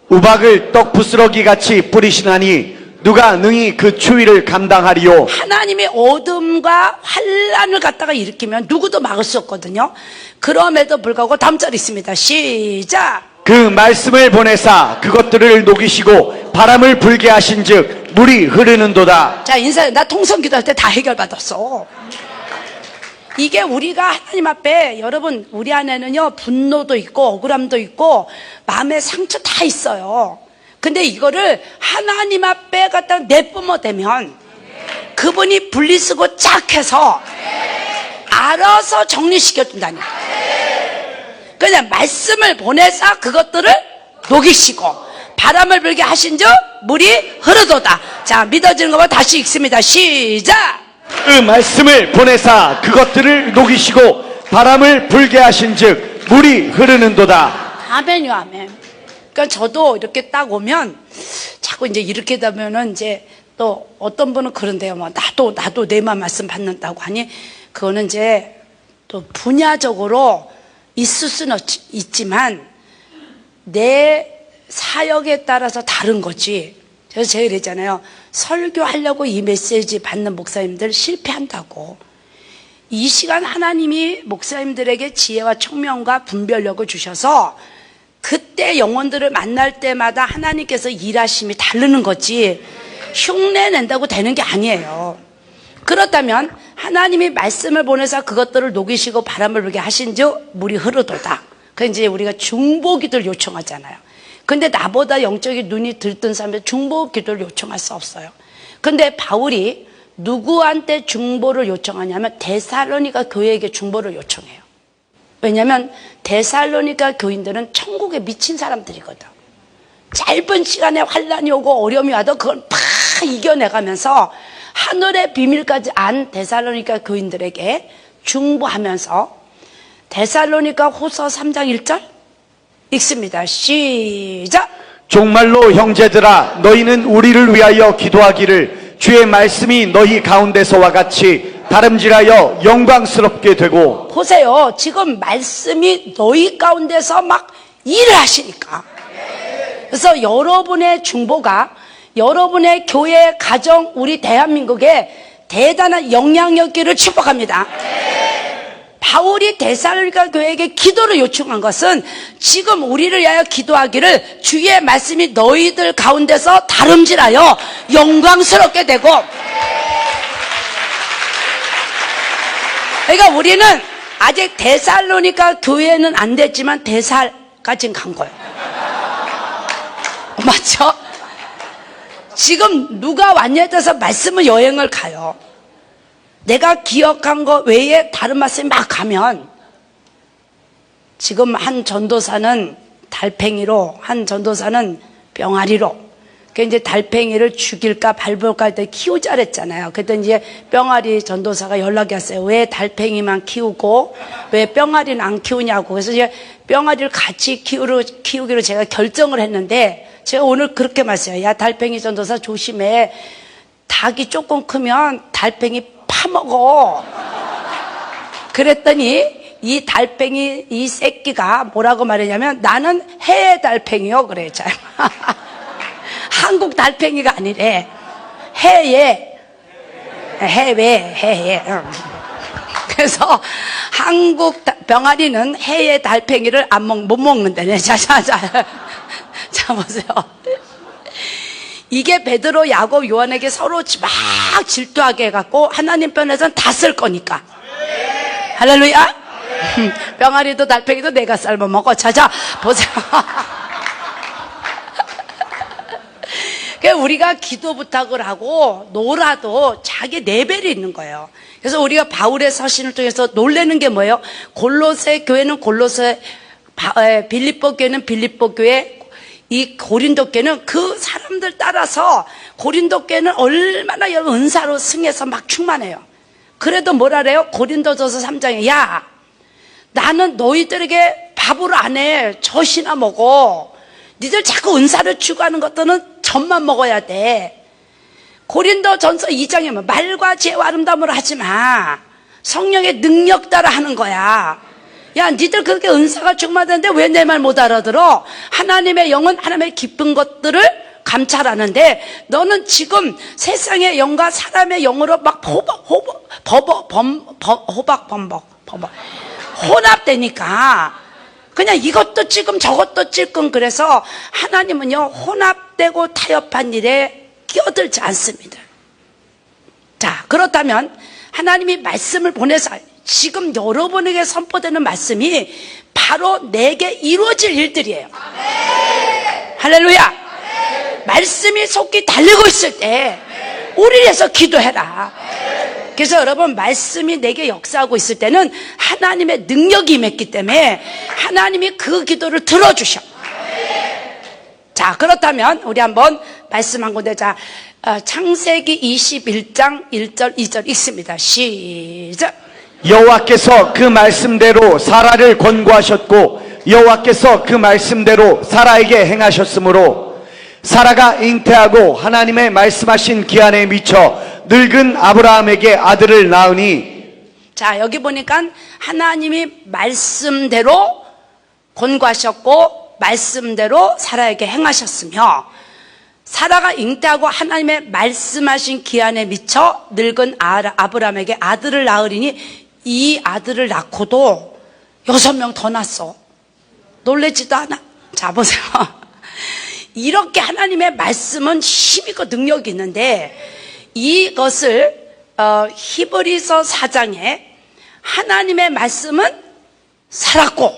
우박을 떡 부스러기 같이 뿌리시나니 누가 능히 그 추위를 감당하리요. 하나님의 어둠과 환란을 갖다가 일으키면 누구도 막을 수 없거든요. 그럼에도 불구하고 다음 절 있습니다. 시작. 그 말씀을 보내사 그것들을 녹이시고 바람을 불게 하신즉 물이 흐르는도다. 자, 인사, 나 통성 기도할 때 다 해결받았어. 이게 우리가 하나님 앞에, 여러분 우리 안에는요 분노도 있고 억울함도 있고 마음의 상처 다 있어요. 근데 이거를 하나님 앞에 갖다 내뿜어 대면 그분이 분리수거 쫙 해서 알아서 정리시켜 준다니까. 그냥 말씀을 보내서 그것들을 녹이시고 바람을 불게 하신즉 물이 흐르도다. 자, 믿어지는 것만 다시 읽습니다. 시작. 그 말씀을 보내사 그것들을 녹이시고 바람을 불게 하신즉 물이 흐르는도다. 아멘요, 아멘. 그러니까 저도 이렇게 딱 오면 자꾸 이제 이렇게 되면은 이제 또 어떤 분은 그런데요. 뭐 나도 내만 말씀 받는다고 하니 그거는 이제 또 분야적으로 있을 수는 있지만 내 사역에 따라서 다른 거지. 그래서 제가 그랬잖아요. 설교하려고 이 메시지 받는 목사님들 실패한다고. 이 시간 하나님이 목사님들에게 지혜와 총명과 분별력을 주셔서 그때 영혼들을 만날 때마다 하나님께서 일하심이 다르는 거지 흉내 낸다고 되는 게 아니에요. 그렇다면 하나님이 말씀을 보내서 그것들을 녹이시고 바람을 불게 하신즉 물이 흐르도다. 그 이제 우리가 중보기도를 요청하잖아요. 근데 나보다 영적인 눈이 들뜬 사람들 중보기도를 요청할 수 없어요. 근데 바울이 누구한테 중보를 요청하냐면 데살로니가 교회에게 중보를 요청해요. 왜냐하면 데살로니가 교인들은 천국에 미친 사람들이거든. 짧은 시간에 환란이 오고 어려움이 와도 그걸 팍 이겨내가면서 하늘의 비밀까지 안 데살로니가 교인들에게 중보하면서 데살로니가 후서 3장 1절 읽습니다. 시작. 정말로 형제들아 너희는 우리를 위하여 기도하기를 주의 말씀이 너희 가운데서와 같이 다름질하여 영광스럽게 되고. 보세요. 지금 말씀이 너희 가운데서 막 일을 하시니까. 그래서 여러분의 중보가 여러분의 교회, 가정, 우리 대한민국에 대단한 영향력기를 축복합니다. 바울이 데살로니가 교회에게 기도를 요청한 것은 지금 우리를 위하여 기도하기를 주의 말씀이 너희들 가운데서 다름질하여 영광스럽게 되고. 그러니까 우리는 아직 데살로니가 교회는 안 됐지만 데살까지는 간 거예요. 맞죠? 지금 누가 왔냐에 따라서 말씀은 여행을 가요. 내가 기억한 거 외에 다른 말씀이 막 가면, 지금 한 전도사는 달팽이로, 한 전도사는 병아리로, 그 이제 달팽이를 죽일까 밟을까 할 때 키우자 그랬잖아요. 그랬더니 이제 병아리 전도사가 연락이 왔어요. 왜 달팽이만 키우고 왜 병아리는 안 키우냐고. 그래서 이제 병아리를 같이 키우기로 제가 결정을 했는데, 제가 오늘 그렇게 말했어요. 야, 달팽이 전도사 조심해. 닭이 조금 크면 달팽이 파먹어. 그랬더니 이 달팽이 이 새끼가 뭐라고 말했냐면, 나는 해외 달팽이요 그래. 자, 한국 달팽이가 아니래. 해외. 그래서 한국 병아리는 해외 달팽이를 못 먹는다네. 자, 보세요. 이게 베드로, 야곱, 요한에게 서로 막 질투하게 해갖고 하나님 편에서는 다 쓸 거니까. 할렐루야. 병아리도 달팽이도 내가 삶아 먹어. 자, 보세요. 그러니까 우리가 기도 부탁을 하고 놀아도 자기 레벨이 있는 거예요. 그래서 우리가 바울의 서신을 통해서 놀라는 게 뭐예요? 골로새 교회는 골로새, 빌립보 교회는 빌립보 교회, 이 고린도 교회는 그 사람들 따라서 고린도 교회는 얼마나 은사로 승해서 막 충만해요. 그래도 뭐라 그래요? 고린도전서 3장에 야, 나는 너희들에게 밥을 안 해. 젖이나 먹어. 니들 자꾸 은사를 추구하는 것들은 젖만 먹어야 돼. 고린도전서 2장에 뭐 말과 지혜와 아름다움으로 하지 마. 성령의 능력 따라 하는 거야. 야, 니들 그렇게 은사가 충만한데 왜 내 말 못 알아들어? 하나님의 영은 하나님의 깊은 것들을 감찰하는데 너는 지금 세상의 영과 사람의 영으로 막 혼합되니까 그냥 이것도 찔끔 저것도 찔끔. 그래서 하나님은요, 혼합되고 타협한 일에 끼어들지 않습니다. 자, 그렇다면 하나님이 말씀을 보내서 지금 여러분에게 선포되는 말씀이 바로 내게 이루어질 일들이에요. 할렐루야. 말씀이 속히 달리고 있을 때 우리를 위해서 기도해라. 그래서 여러분, 말씀이 내게 역사하고 있을 때는 하나님의 능력이 임했기 때문에 하나님이 그 기도를 들어주셔. 자, 그렇다면 우리 한번 말씀 한 군데, 자, 창세기 21장 1절 2절 읽습니다. 시작. 여호와께서 그 말씀대로 사라를 권고하셨고 여호와께서 그 말씀대로 사라에게 행하셨으므로 사라가 잉태하고 하나님의 말씀하신 기한에 미쳐 늙은 아브라함에게 아들을 낳으니. 자, 여기 보니까 하나님이 말씀대로 권고하셨고 말씀대로 사라에게 행하셨으며, 사라가 잉태하고 하나님의 말씀하신 기한에 미쳐 늙은 아브라함에게 아들을 낳으리니, 이 아들을 낳고도 6명 더 낳았어. 놀라지도 않아? 자, 보세요. 이렇게 하나님의 말씀은 힘있고 능력이 있는데, 이것을 히브리서 4장에 하나님의 말씀은 살았고.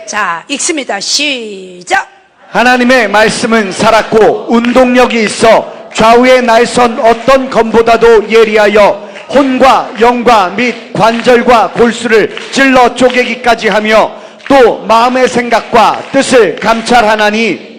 자, 읽습니다. 시작. 하나님의 말씀은 살았고 운동력이 있어 좌우에 날선 어떤 검보다도 예리하여 혼과 영과 및 관절과 골수를 찔러 쪼개기까지 하며 또 마음의 생각과 뜻을 감찰하나니,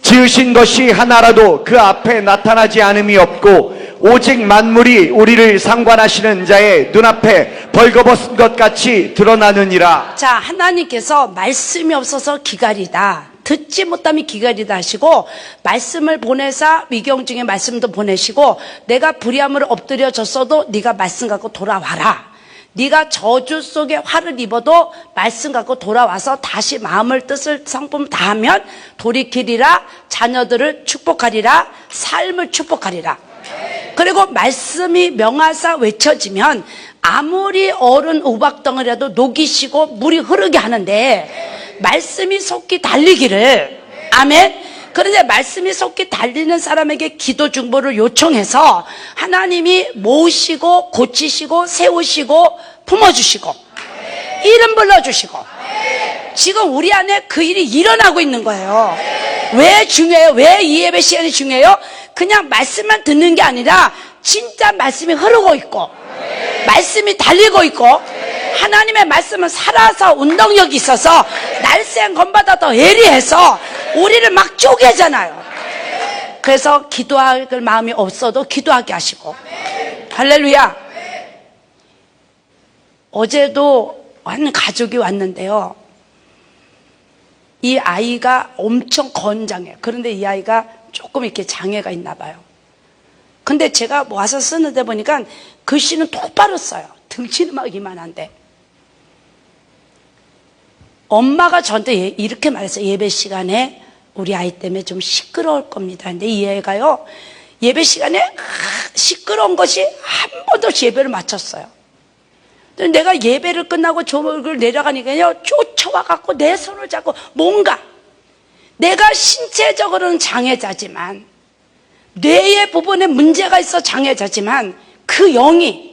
지으신 것이 하나라도 그 앞에 나타나지 않음이 없고 오직 만물이 우리를 상관하시는 자의 눈앞에 벌거벗은 것 같이 드러나느니라. 자, 하나님께서 말씀이 없어서 기갈이다, 듣지 못하면 기갈이다 하시고, 말씀을 보내사 위경 중에 말씀도 보내시고, 내가 불의함으로 엎드려졌어도 네가 말씀 갖고 돌아와라. 네가 저주 속에 화를 입어도 말씀 갖고 돌아와서 다시 마음을 뜻을 성품 다하면 돌이키리라, 자녀들을 축복하리라, 삶을 축복하리라. 그리고 말씀이 명하사 외쳐지면 아무리 얼은 우박덩어리라도 녹이시고 물이 흐르게 하는데, 말씀이 속히 달리기를, 아멘. 그런데 말씀이 속히 달리는 사람에게 기도 중보를 요청해서 하나님이 모으시고 고치시고 세우시고 품어주시고 이름 불러주시고, 지금 우리 안에 그 일이 일어나고 있는 거예요. 왜 중요해요? 왜 이 예배 시간이 중요해요? 그냥 말씀만 듣는 게 아니라 진짜 말씀이 흐르고 있고 말씀이 달리고 있고, 하나님의 말씀은 살아서 운동력이 있어서 날쌘 건보다 더 예리해서 우리를 막 쪼개잖아요. 그래서 기도할 마음이 없어도 기도하게 하시고, 할렐루야. 어제도 한 가족이 왔는데요, 이 아이가 엄청 건장해요. 그런데 이 아이가 조금 이렇게 장애가 있나 봐요. 근데 제가 와서 쓰는데 보니까 글씨는 똑바로 써요. 등치는 막 이만한데. 엄마가 저한테 이렇게 말했어요. 예배 시간에 우리 아이 때문에 좀 시끄러울 겁니다. 근데 이 애가요, 예배 시간에 시끄러운 것이 한 번도 없이 예배를 마쳤어요. 내가 예배를 끝나고 조목을 내려가니까요, 쫓아와갖고 내 손을 잡고, 뭔가 내가 신체적으로는 장애자지만, 뇌의 부분에 문제가 있어 장애자지만 그 영이,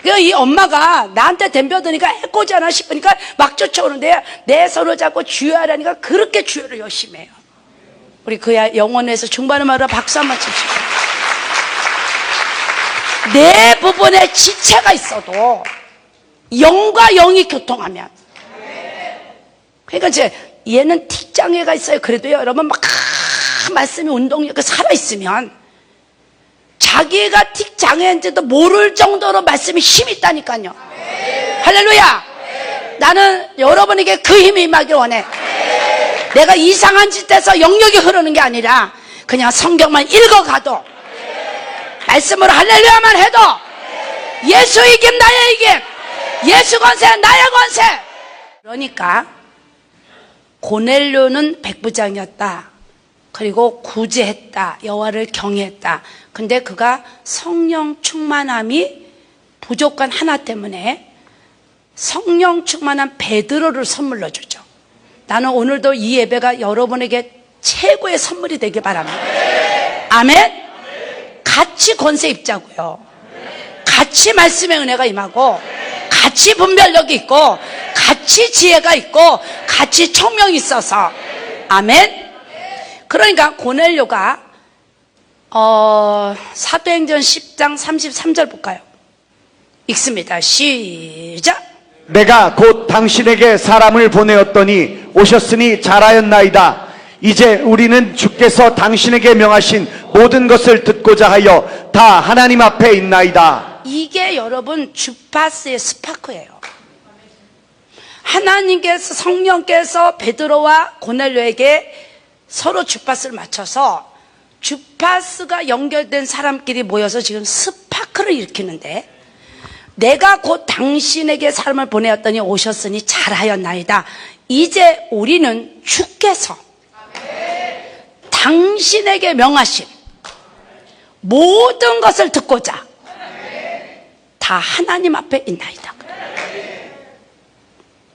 그러니까 이 엄마가 나한테 덤벼드니까 해코지하나 싶으니까 막 쫓아오는데, 내 손을 잡고 주여하라니까 그렇게 주여를 열심히 해요. 우리 그 영혼에서 중반을 말아 박수 한번 치시고, 내 부분에 지체가 있어도 영과 영이 교통하면, 그러니까 이제 얘는 틱장애가 있어요. 그래도 여러분 막 말씀이 운동력이 살아있으면 자기가 틱장애인지도 모를 정도로 말씀이 힘이 있다니까요. 할렐루야. 나는 여러분에게 그 힘이 임하길 원해. 내가 이상한 짓 해서 영역이 흐르는 게 아니라 그냥 성경만 읽어가도, 말씀으로 할렐루야만 해도 예수 이김 나의 이김, 예수 권세 나의 권세. 그러니까 고넬료는 백부장이었다. 그리고 구제했다. 여호와를 경외했다. 근데 그가 성령 충만함이 부족한 하나 때문에 성령 충만한 베드로를 선물로 주죠. 나는 오늘도 이 예배가 여러분에게 최고의 선물이 되길 바랍니다. 아멘. 같이 권세 입자고요. 같이 말씀의 은혜가 임하고, 같이 분별력이 있고, 같이 지혜가 있고, 같이 총명이 있어서. 아멘. 그러니까 고넬료가 사도행전 10장 33절 볼까요? 읽습니다. 시작. 내가 곧 당신에게 사람을 보내었더니 오셨으니 잘하였나이다. 이제 우리는 주께서 당신에게 명하신 모든 것을 듣고자 하여 다 하나님 앞에 있나이다. 이게 여러분 주파수의 스파크예요. 하나님께서, 성령께서 베드로와 고넬료에게 서로 주파수를 맞춰서 주파수가 연결된 사람끼리 모여서 지금 스파크를 일으키는데, 내가 곧 당신에게 사람을 보내었더니 오셨으니 잘하였나이다. 이제 우리는 주께서 당신에게 명하신 모든 것을 듣고자 다 하나님 앞에 있나이다.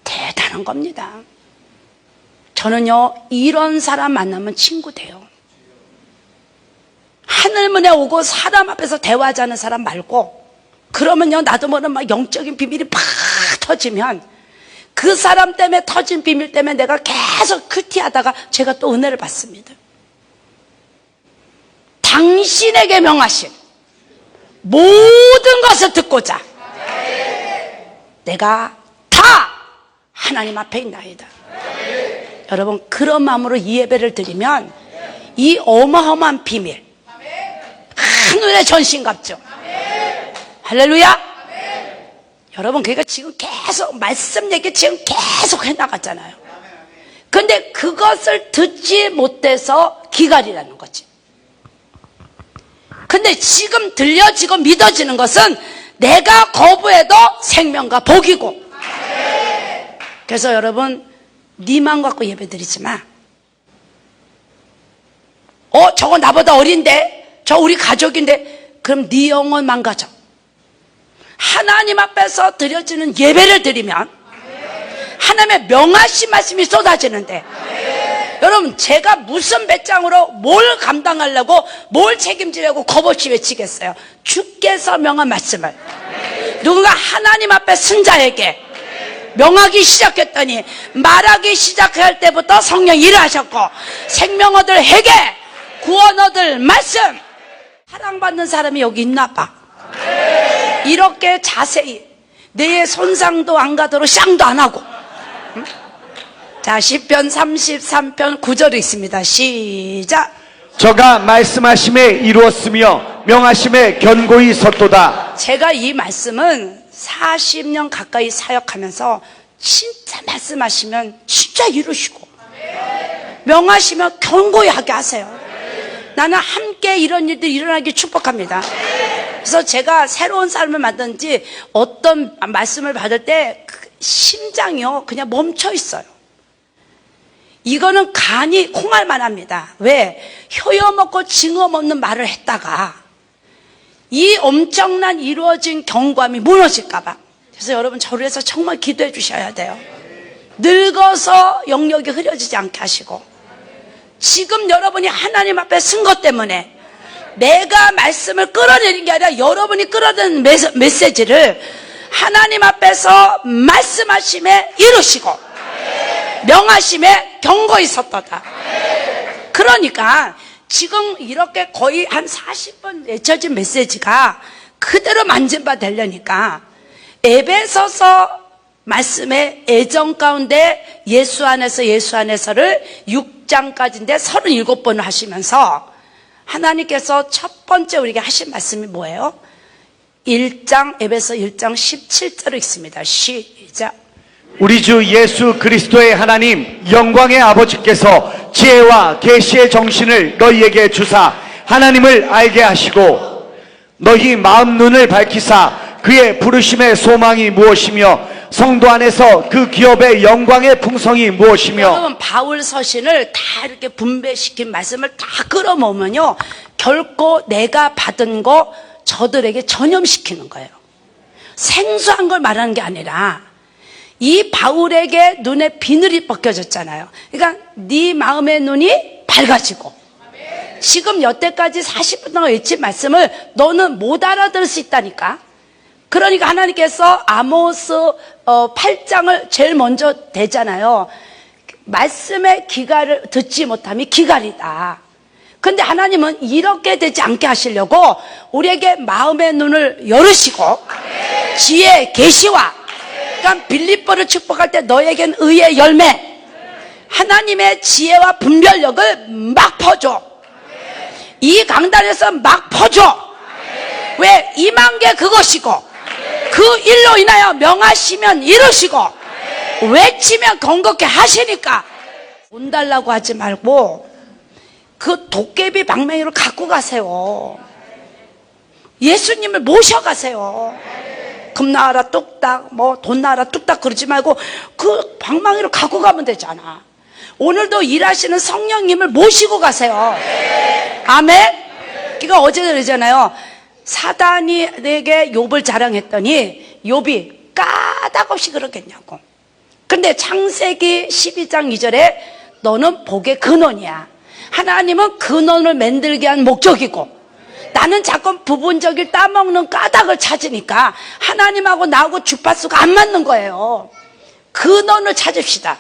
대단한 겁니다. 저는요, 이런 사람 만나면 친구 돼요. 하늘문에 오고 사람 앞에서 대화하지 않는 사람 말고, 그러면요, 나도 모르는 막 영적인 비밀이 팍 터지면 그 사람 때문에 터진 비밀 때문에 내가 계속 큐티하다가 제가 또 은혜를 받습니다. 당신에게 명하신 모든 것을 듣고자 내가 다 하나님 앞에 있나이다. 여러분, 그런 마음으로 이 예배를 드리면 이 어마어마한 비밀, 한눈에 전신갑주. 할렐루야. 여러분, 그러니까 지금 계속 말씀 얘기 지금 계속 해나갔잖아요. 근데 그것을 듣지 못해서 기갈이라는 거지. 근데 지금 들려지고 믿어지는 것은 내가 거부해도 생명과 복이고. 그래서 여러분, 니만 갖고 예배드리지 마. 저거 나보다 어린데, 저 우리 가족인데, 그럼 네 영혼 망가져. 하나님 앞에서 드려지는 예배를 드리면 하나님의 명하신 말씀이 쏟아지는데, 여러분, 제가 무슨 배짱으로 뭘 감당하려고, 뭘 책임지려고 겁없이 외치겠어요. 주께서 명한 말씀을 누군가 하나님 앞에 승자에게 명하기 시작했더니 말하기 시작할 때부터 성령이 일하셨고, 생명 얻을 회개, 구원 얻을 말씀. 사랑받는 사람이 여기 있나 봐. 이렇게 자세히 내 손상도 안 가도록 쌍도 안 하고. 응? 자, 시편 33편 9절이 있습니다. 시작. 저가 말씀하심에 이루었으며 명하심에 견고히 섰도다. 제가 이 말씀은 40년 가까이 사역하면서 진짜 말씀하시면 진짜 이루시고, 명하시면 견고히 하게 하세요. 나는 함께 이런 일들이 일어나기 축복합니다. 그래서 제가 새로운 삶을 만든지 어떤 말씀을 받을 때 심장이요 그냥 멈춰 있어요. 이거는 간이 콩알만 합니다. 왜? 효여 먹고 징어 먹는 말을 했다가 이 엄청난 이루어진 경고함이 무너질까 봐. 그래서 여러분, 저를 위해서 정말 기도해 주셔야 돼요. 늙어서 영역이 흐려지지 않게 하시고, 지금 여러분이 하나님 앞에 쓴 것 때문에 내가 말씀을 끌어내린 게 아니라 여러분이 끌어낸 메시지를 하나님 앞에서 말씀하심에 이루시고 명하심에 견고히 섰도다. 그러니까 지금 이렇게 거의 한 40번 외쳐진 메시지가 그대로 만진바 되려니까 에베소서 말씀의 애정 가운데 예수 안에서를 6장까지인데 37번을 하시면서 하나님께서 첫 번째 우리에게 하신 말씀이 뭐예요? 1장, 에베소 1장 17절에 있습니다. 시작. 우리 주 예수 그리스도의 하나님 영광의 아버지께서 지혜와 계시의 정신을 너희에게 주사 하나님을 알게 하시고 너희 마음 눈을 밝히사 그의 부르심의 소망이 무엇이며 성도 안에서 그 기업의 영광의 풍성이 무엇이며. 여러분, 바울 서신을 다 이렇게 분배시킨 말씀을 다 끌어모으면요 결코 내가 받은 거 저들에게 전염시키는 거예요. 생소한 걸 말하는 게 아니라 이 바울에게 눈에 비늘이 벗겨졌잖아요. 그러니까 네 마음의 눈이 밝아지고, 지금 여태까지 40분 동안 외친 말씀을 너는 못 알아들을 수 있다니까. 그러니까 하나님께서 아모스 8장을 제일 먼저 대잖아요. 말씀의 기갈을 듣지 못함이 기갈이다. 근데 하나님은 이렇게 되지 않게 하시려고 우리에게 마음의 눈을 열으시고 지혜의 계시와, 그러니까 빌립보를 축복할 때 너에겐 의의 열매, 하나님의 지혜와 분별력을 막 퍼줘. 이 강단에서 막 퍼줘. 왜? 임한 게 그것이고 그 일로 인하여 명하시면 이루시고 외치면 건강케 하시니까. 돈 달라고 하지 말고 그 도깨비 방망이를 갖고 가세요. 예수님을 모셔가세요. 금 나와라 뚝딱, 돈 나와라 뚝딱 그러지 말고 그 방망이를 갖고 가면 되잖아. 오늘도 일하시는 성령님을 모시고 가세요. 아멘. 그러니까 어제 그러잖아요. 사단이 내게 욥을 자랑했더니 욥이 까닭없이 그러겠냐고. 근데 창세기 12장 2절에 너는 복의 근원이야. 하나님은 근원을 만들게 한 목적이고, 나는 자꾸 부분적인 따먹는 까닭을 찾으니까 하나님하고 나하고 주파수가 안 맞는 거예요. 근원을 찾읍시다.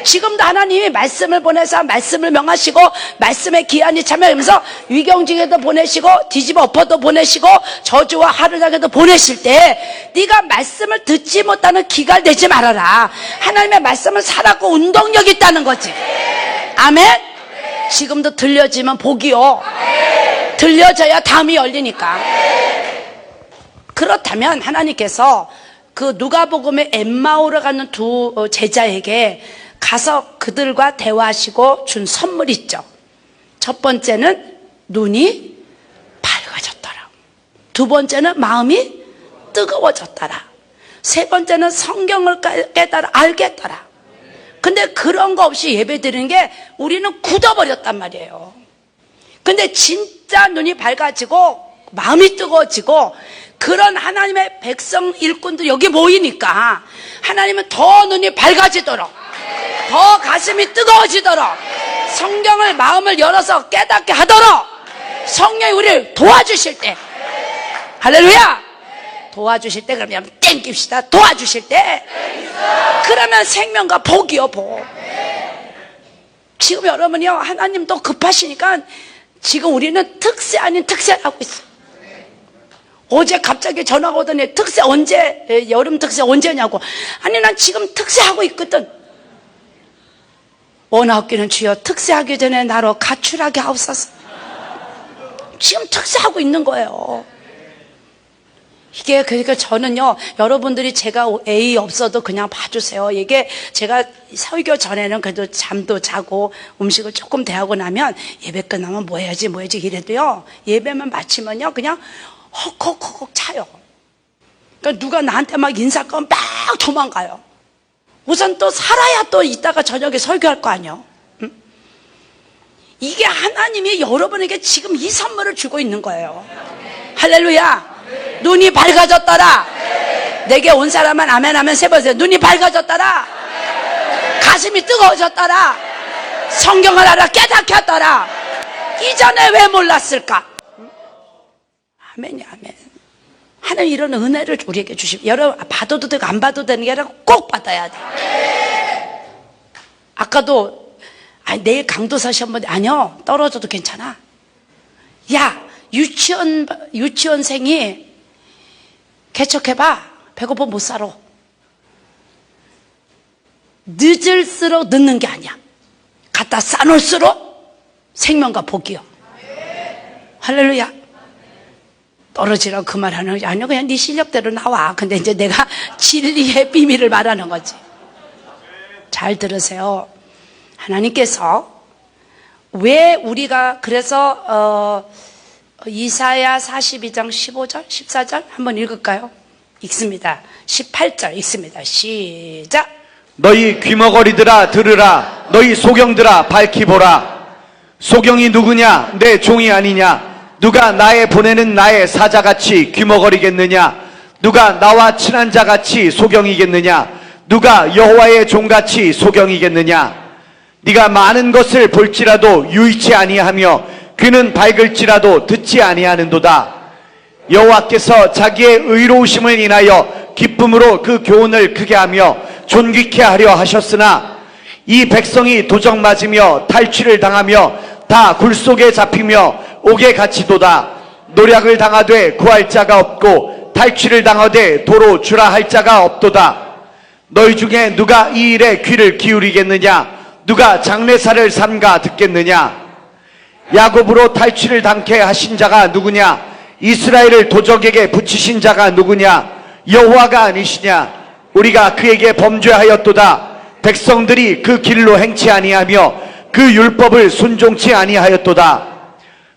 지금도 하나님이 말씀을 보내서 말씀을 명하시고 말씀의 기한이 참여하면서 위경중에도 보내시고 뒤집어 엎어도 보내시고 저주와 하루장에도 보내실 때 네가 말씀을 듣지 못하는 기갈되지 말아라. 하나님의 말씀을 살았고 운동력이 있다는 거지. 아멘. 지금도 들려지면 복이요, 들려져야 담이 열리니까. 그렇다면 하나님께서 그 누가복음의 엠마오로 가는 두 제자에게 가서 그들과 대화하시고 준 선물 있죠. 첫 번째는 눈이 밝아졌더라. 두 번째는 마음이 뜨거워졌더라. 세 번째는 성경을 깨달아 알겠더라. 근데 그런 거 없이 예배 드리는 게 우리는 굳어버렸단 말이에요. 근데 진짜 눈이 밝아지고 마음이 뜨거워지고 그런 하나님의 백성 일꾼들이 여기 모이니까 하나님은 더 눈이 밝아지도록, 더 가슴이 뜨거워지도록, 성경을 마음을 열어서 깨닫게 하도록 성령이 우리를 도와주실 때, 할렐루야! 도와주실 때, 그러면 땡깁시다. 도와주실 때, 그러면 생명과 복이요, 복. 지금 여러분이요, 하나님도 급하시니까 지금 우리는 특세 아닌 특세를 하고 있어요. 어제 갑자기 전화가 오더니 특세 언제, 여름 특세 언제냐고. 아니, 난 지금 특세하고 있거든. 원하옵기는 주여 특세하기 전에 나로 가출하게 하옵소서. 지금 특세하고 있는 거예요. 이게 그러니까 저는요, 여러분들이 제가 A 없어도 그냥 봐주세요. 이게 제가 설교 전에는 그래도 잠도 자고 음식을 조금 대하고 나면 예배 끝나면 뭐 해야지 이래도요, 예배만 마치면요 그냥 헉헉헉 차요. 그러니까 누가 나한테 막 인사하면 막 도망가요. 우선 또 살아야 또 이따가 저녁에 설교할 거 아니에요. 응? 이게 하나님이 여러분에게 지금 이 선물을 주고 있는 거예요. 할렐루야. 눈이 밝아졌더라. 내게 온 사람은 아멘 하면 세 번 세요. 눈이 밝아졌더라. 가슴이 뜨거워졌더라. 성경을 알아 깨닫게 하더라. 이전에 왜 몰랐을까? 아멘이 아멘. 하나님 이런 은혜를 우리에게 주시면, 여러분 받아도 되고 안 받아도 되는 게 아니라 꼭 받아야 돼. 아까도 내일 강도사 시험 보는데 아니요, 떨어져도 괜찮아. 야, 유치원생이 개척해봐. 배고파 못 살아. 늦을수록 늦는 게 아니야. 갖다 싸놓을수록 생명과 복이요. 할렐루야. 떨어지라고 그 말 하는 게 아니야. 그냥 네 실력대로 나와. 근데 이제 내가 진리의 비밀을 말하는 거지. 잘 들으세요. 하나님께서 왜 우리가 그래서 이사야 42장 15절 14절 한번 읽을까요? 읽습니다. 18절 읽습니다. 시작. 너희 귀머거리들아 들으라. 너희 소경들아 밝히 보라. 소경이 누구냐? 내 종이 아니냐? 누가 나의 보내는 나의 사자같이 귀머거리겠느냐? 누가 나와 친한 자같이 소경이겠느냐? 누가 여호와의 종같이 소경이겠느냐? 네가 많은 것을 볼지라도 유의치 아니하며 귀는 밝을지라도 듣지 아니하는도다. 여호와께서 자기의 의로우심을 인하여 기쁨으로 그 교훈을 크게 하며 존귀케 하려 하셨으나 이 백성이 도적 맞으며 탈취를 당하며 다 굴속에 잡히며 옥에 갇히도다. 노략을 당하되 구할 자가 없고 탈취를 당하되 도로 주라 할 자가 없도다. 너희 중에 누가 이 일에 귀를 기울이겠느냐? 누가 장례사를 삼가 듣겠느냐? 야곱으로 탈취를 당케 하신 자가 누구냐? 이스라엘을 도적에게 붙이신 자가 누구냐? 여호와가 아니시냐? 우리가 그에게 범죄하였도다. 백성들이 그 길로 행치 아니하며 그 율법을 순종치 아니하였도다.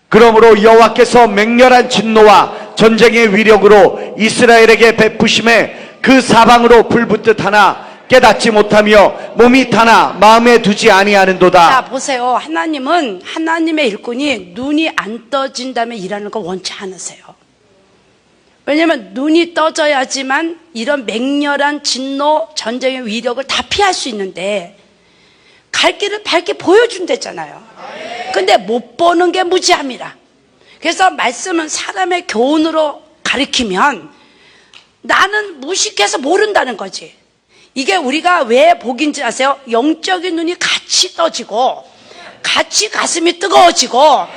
그러므로 여호와께서 맹렬한 진노와 전쟁의 위력으로 이스라엘에게 베푸심에 그 사방으로 불붙듯 하나 깨닫지 못하며 몸이 타나 마음에 두지 아니하는도다. 자, 보세요. 하나님은 하나님의 일꾼이 눈이 안 떠진 다음에 일하는 걸 원치 않으세요. 왜냐하면 눈이 떠져야지만 이런 맹렬한 진노, 전쟁의 위력을 다 피할 수 있는데 갈 길을 밝게 보여준댔잖아요. 근데 못 보는 게 무지함이라. 그래서 말씀은 사람의 교훈으로 가르치면 나는 무식해서 모른다는 거지. 이게 우리가 왜 복인지 아세요? 영적인 눈이 같이 떠지고 같이 가슴이 뜨거워지고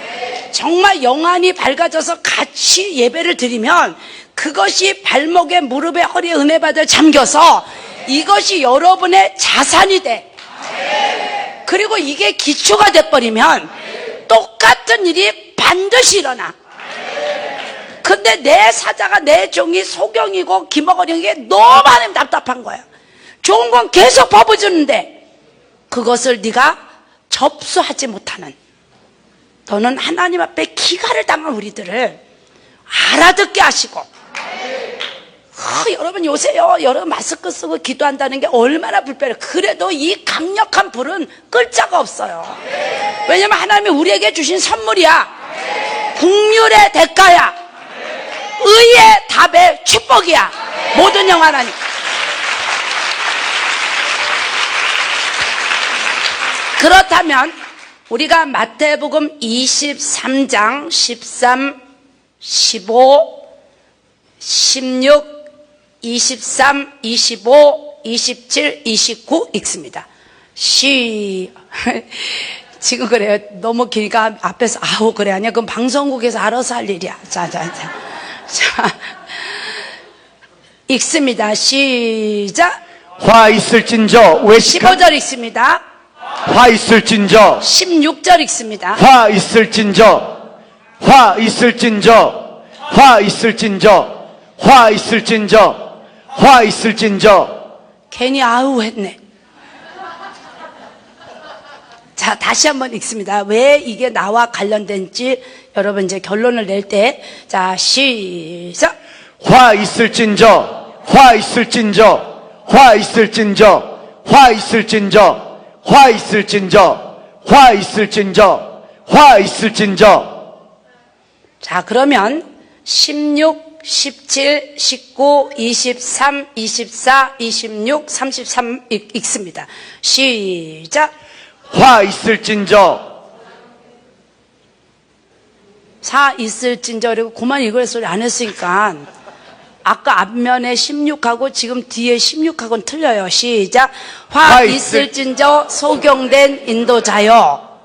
정말 영안이 밝아져서 같이 예배를 드리면 그것이 발목에 무릎에 허리에 은혜 받을 잠겨서 이것이 여러분의 자산이 돼. 그리고 이게 기초가 돼버리면 똑같은 일이 반드시 일어나. 근데 내 사자가 내 종이 소경이고 기먹으려는 게 너무 하나님 답답한 거야. 좋은 건 계속 퍼부주는데 그것을 네가 접수하지 못하는, 너는 하나님 앞에 기가를 당한 우리들을 알아듣게 하시고. 여러분 요새요, 여러분 마스크 쓰고 기도한다는 게 얼마나 불편해요. 그래도 이 강력한 불은 끌 자가 없어요. 왜냐면 하나님이 우리에게 주신 선물이야. 국률의 대가야. 의의 답의 축복이야. 모든 영 하나님. 그렇다면 우리가 마태복음 23장 13, 15, 16, 23, 25, 27, 29 읽습니다. 지금 그래요. 너무 길니까 앞에서 아우 그래 아니야. 그럼 방송국에서 알아서 할 일이야. 자, 읽습니다. 시작. 화 있을진저 외식한 15절 읽습니다. 화 있을진저 16절 읽습니다. 화 있을진저 화 있을진저 화 있을진저 화 있을진저 화 있을진저. 괜히 아우 했네. 자, 다시 한번 읽습니다. 왜 이게 나와 관련된지 여러분 이제 결론을 낼 때, 자, 시작. 화 있을진저 화 있을진저 화 있을진저 화 있을진저 화 있을진저 화 있을진저 화 있을진저. 자, 그러면 16, 17, 19, 23, 24, 26, 33 읽습니다. 시작. 화 있을진저. 사 있을진저. 그리고 그만 읽을 소리 안 했으니까 아까 앞면에 16하고 지금 뒤에 16하고는 틀려요. 시작. 화 있을진저 소경된 인도자여,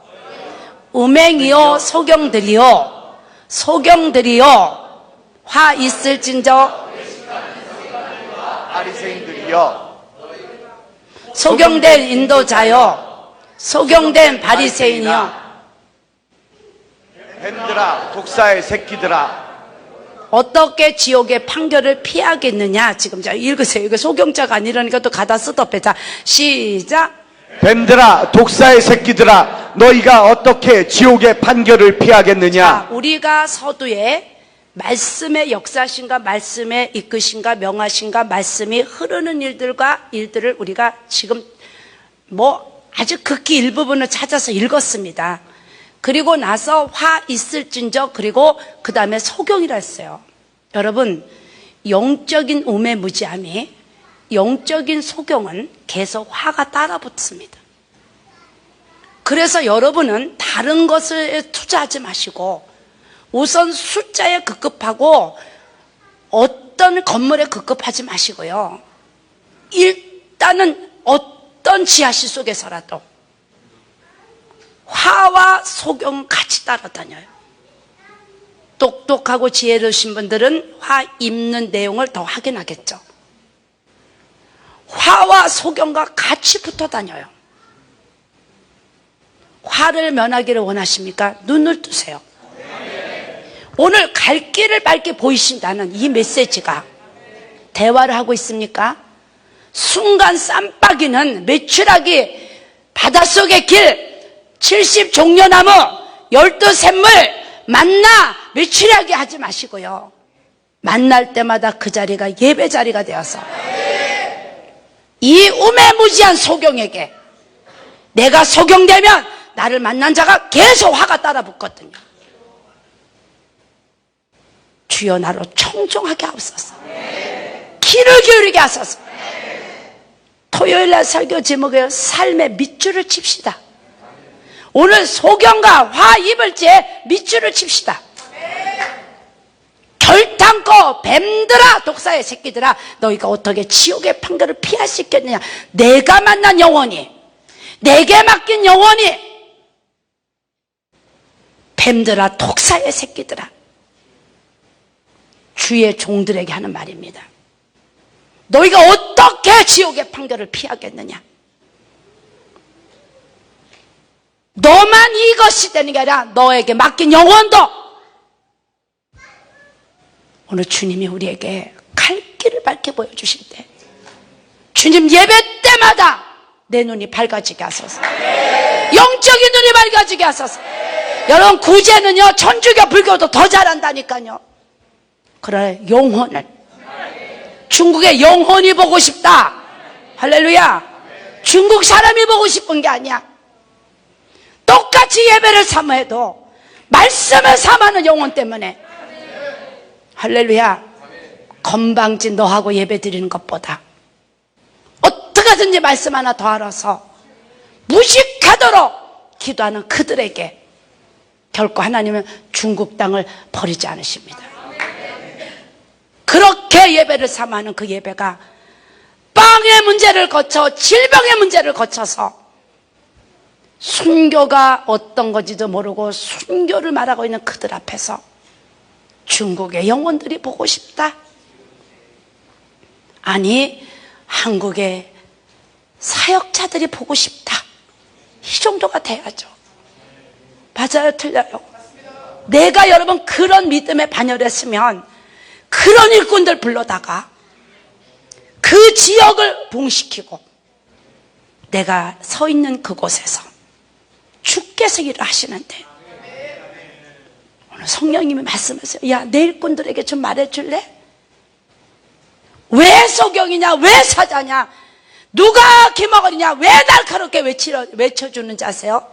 음행이요 소경들이요, 소경들이요. 화 있을진저 바리새인들이여, 소경된 인도자여, 소경된 바리새인이여. 뱀들아 독사의 새끼들아. 어떻게 지옥의 판결을 피하겠느냐. 지금 자 읽으세요. 이거 소경자가 아니라니까 또 가다 쓰더빼. 자, 시작. 뱀들아 독사의 새끼들아, 너희가 어떻게 지옥의 판결을 피하겠느냐. 자, 우리가 서두에 말씀의 역사신가, 말씀의 이끄신가, 명하신가, 말씀이 흐르는 일들을 우리가 지금 아주 극히 일부분을 찾아서 읽었습니다. 그리고 나서 화 있을진저, 그리고 그 다음에 소경이라 했어요. 여러분, 영적인 우매무지함이, 영적인 소경은 계속 화가 따라붙습니다. 그래서 여러분은 다른 것을 투자하지 마시고 우선 숫자에 급급하고 어떤 건물에 급급하지 마시고요. 일단은 어떤 지하실 속에서라도 화와 소경 같이 따라다녀요. 똑똑하고 지혜로우신 분들은 화 입는 내용을 더 확인하겠죠. 화와 소경과 같이 붙어 다녀요. 화를 면하기를 원하십니까? 눈을 뜨세요. 오늘 갈 길을 밝게 보이신다는 이 메시지가 대화를 하고 있습니까? 순간 쌈박이는 메추라기 바닷속의 길 70종려나무 12샘물 만나 메추라기 하지 마시고요. 만날 때마다 그 자리가 예배 자리가 되어서 이 우매무지한 소경에게 내가 소경되면 나를 만난 자가 계속 화가 따라붙거든요. 주여 나로 청종하게 하옵소서. 귀를 기울이게 하소서. 토요일날 설교 제목에 삶의 밑줄을 칩시다. 오늘 소경과 화 입을 때 밑줄을 칩시다. 결탄코 뱀들아 독사의 새끼들아, 너희가 어떻게 지옥의 판결을 피할 수 있겠느냐. 내가 만난 영혼이, 내게 맡긴 영혼이, 뱀들아 독사의 새끼들아, 주의 종들에게 하는 말입니다. 너희가 어떻게 지옥의 판결을 피하겠느냐. 너만 이것이 되는 게 아니라 너에게 맡긴 영혼도. 오늘 주님이 우리에게 갈 길을 밝게 보여주실 때 주님 예배 때마다 내 눈이 밝아지게 하소서. 영적인 눈이 밝아지게 하소서. 여러분 구제는요 천주교 불교도 더 잘한다니까요. 그래 영혼을, 중국의 영혼이 보고 싶다. 할렐루야. 중국 사람이 보고 싶은 게 아니야. 똑같이 예배를 삼아도 말씀을 삼아는 영혼 때문에. 할렐루야. 건방진 너하고 예배 드리는 것보다 어떻게든지 말씀 하나 더 알아서 무식하도록 기도하는 그들에게 결코 하나님은 중국 땅을 버리지 않으십니다. 그렇게 예배를 삼아는 그 예배가 빵의 문제를 거쳐 질병의 문제를 거쳐서 순교가 어떤 건지도 모르고 순교를 말하고 있는 그들 앞에서 중국의 영혼들이 보고 싶다. 아니 한국의 사역자들이 보고 싶다. 이 정도가 돼야죠. 맞아요 틀려요? 내가 여러분 그런 믿음에 반열했으면 그런 일꾼들 불러다가 그 지역을 부흥시키고 내가 서 있는 그곳에서 주께서 일을 하시는데 오늘 성령님이 말씀하세요. 야, 내 일꾼들에게 좀 말해줄래? 왜 소경이냐? 왜 사자냐? 누가 기먹으냐? 왜 날카롭게 외쳐주는지 아세요?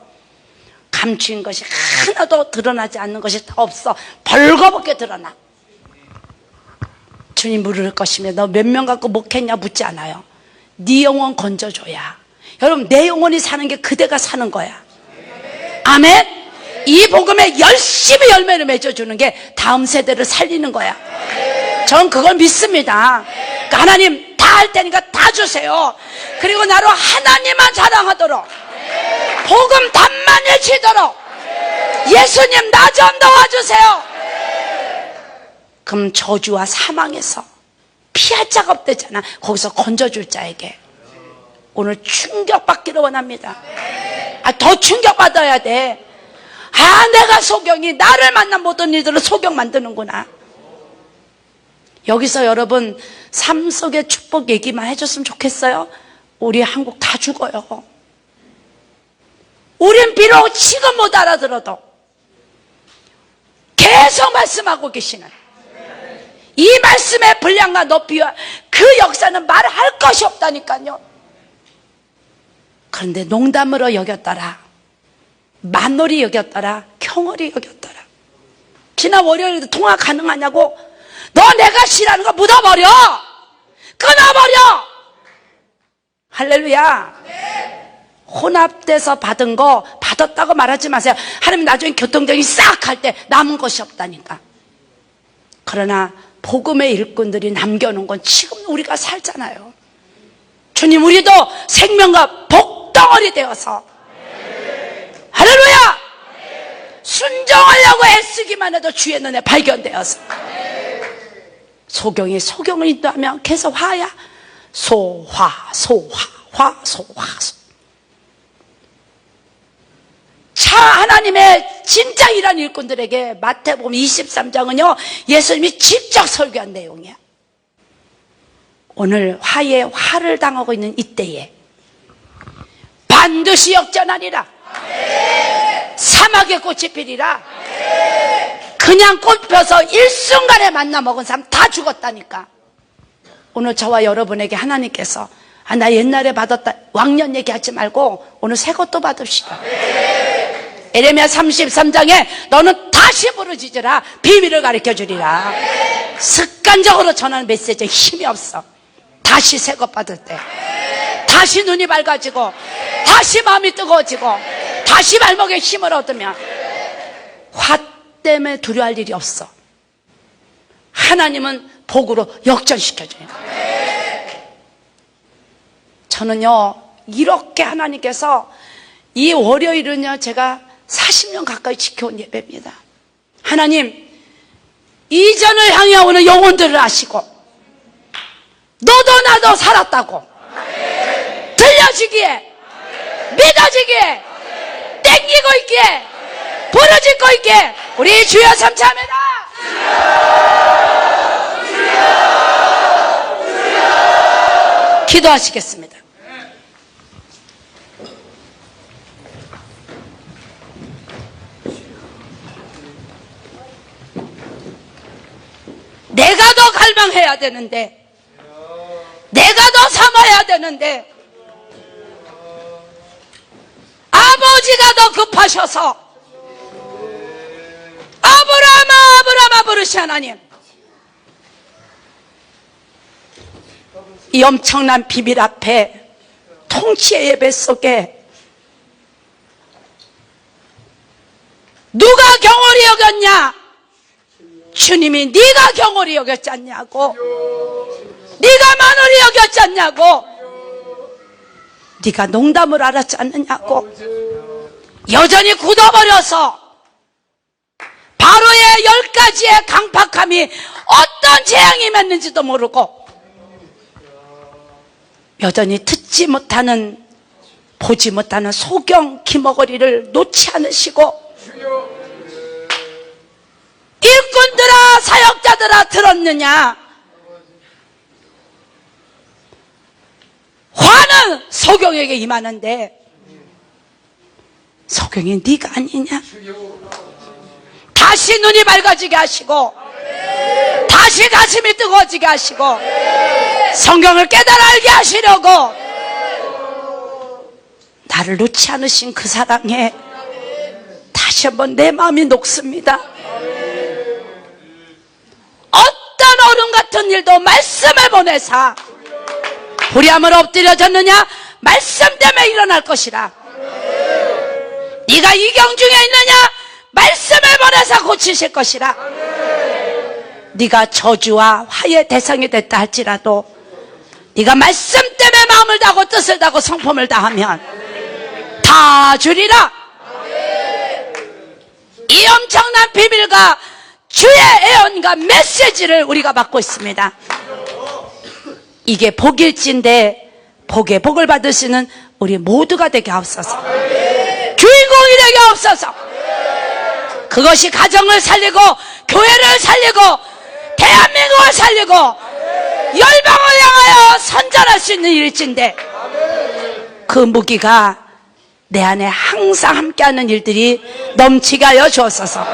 감추인 것이 하나도 드러나지 않는 것이 다 없어. 벌거벗게 드러나. 주님 물을 것이며 너 몇 명 갖고 목했냐 묻지 않아요. 네 영혼 건져줘야. 여러분 내 영혼이 사는 게 그대가 사는 거야. 아멘. 이 복음에 열심히 열매를 맺어주는 게 다음 세대를 살리는 거야. 전 그걸 믿습니다. 그러니까 하나님 다 할 테니까 다 주세요. 그리고 나로 하나님만 자랑하도록 복음 단만을 치도록 예수님 나 좀 도와주세요. 그럼 저주와 사망에서 피할 자가 없대잖아. 거기서 건져줄 자에게 오늘 충격받기를 원합니다. 더 충격받아야 돼. 내가 소경이 나를 만난 모든 이들을 소경 만드는구나. 여기서 여러분 삶 속의 축복 얘기만 해줬으면 좋겠어요. 우리 한국 다 죽어요. 우린 비록 지금 못 알아들어도 계속 말씀하고 계시는 이 말씀의 분량과 높이와 그 역사는 말할 것이 없다니까요. 그런데 농담으로 여겼더라, 만놀이 여겼더라, 경홀히 여겼더라. 지난 월요일에도 통화 가능하냐고. 너 내가 싫어하는 거 묻어버려, 끊어버려. 할렐루야. 혼합돼서 받은 거 받았다고 말하지 마세요. 하나님 나중에 교통정리 싹 할 때 남은 것이 없다니까. 그러나 복음의 일꾼들이 남겨놓은 건 지금 우리가 살잖아요. 주님 우리도 생명과 복덩어리 되어서 할렐루야 순종하려고 애쓰기만 해도 주의 눈에 발견되어서 소경이 소경을 인도하면 계속 화야. 소화 소화 화 소화 소. 자 하나님의 진짜 일한 일꾼들에게 마태복음 23장은요 예수님이 직접 설교한 내용이야. 오늘 화에 화를 당하고 있는 이때에 반드시 역전하리라. 사막의 꽃이 피리라. 그냥 꽃 펴서 일순간에 만나 먹은 사람 다 죽었다니까. 오늘 저와 여러분에게 하나님께서 나 옛날에 받았다 왕년 얘기하지 말고 오늘 새 것도 받읍시다. 에레미야 33장에 너는 다시 부르짖으라 비밀을 가르쳐주리라. 습관적으로 전하는 메시지에 힘이 없어. 다시 새 것 받을 때 다시 눈이 밝아지고 다시 마음이 뜨거워지고 다시 발목에 힘을 얻으면 화 때문에 두려워할 일이 없어. 하나님은 복으로 역전시켜줘요. 저는요 이렇게 하나님께서 이 월요일은요 제가 40년 가까이 지켜온 예배입니다. 하나님 이전을 향해 오는 영혼들을 아시고 너도 나도 살았다고 들려지기에 믿어지기에 생기고 있기에 부르짖고 있기에 우리 주여 삼차합니다. 기도하시겠습니다. 내가 더 갈망해야 되는데, 내가 더 삼아야 되는데, 아버지가 더 급하셔서 아브라함아 부르시 하나님, 이 엄청난 비밀 앞에 통치의 예배 속에 누가 경홀히 여겼냐? 주님이 네가 경홀히 여겼지 않냐고, 네가 만홀히 여겼지 않냐고, 네가 농담을 알았지 않느냐고, 여전히 굳어버려서 바로의 10가지의 강팍함이 어떤 재앙이 맺는지도 모르고 여전히 듣지 못하는, 보지 못하는 소경 기머거리를 놓지 않으시고, 일꾼들아 사역자들아 들었느냐? 화는 소경에게 임하는데 소경이 네가 아니냐? 다시 눈이 밝아지게 하시고, 다시 가슴이 뜨거워지게 하시고, 성경을 깨달아 알게 하시려고 나를 놓지 않으신 그 사랑에 다시 한번 내 마음이 녹습니다. 어떤 어른 같은 일도 말씀을 보내사 불의함을 엎드려졌느냐? 말씀 때문에 일어날 것이라. 네가 이경 중에 있느냐? 말씀을 보내사 고치실 것이라. 네가 저주와 화의 대상이 됐다 할지라도 네가 말씀 때문에 마음을 다하고 뜻을 다하고 성품을 다하면 다 주리라. 이 엄청난 비밀과 주의 애언과 메시지를 우리가 받고 있습니다. 이게 복일진데 복의 복을 받으시는 우리 모두가 되게 하옵소서. 주인공이 되게 하옵소서. 그것이 가정을 살리고 교회를 살리고 대한민국을 살리고 열방을 향하여 선전할 수 있는 일일진데, 그 무기가 내 안에 항상 함께하는 일들이 넘치게 하여 주옵소서.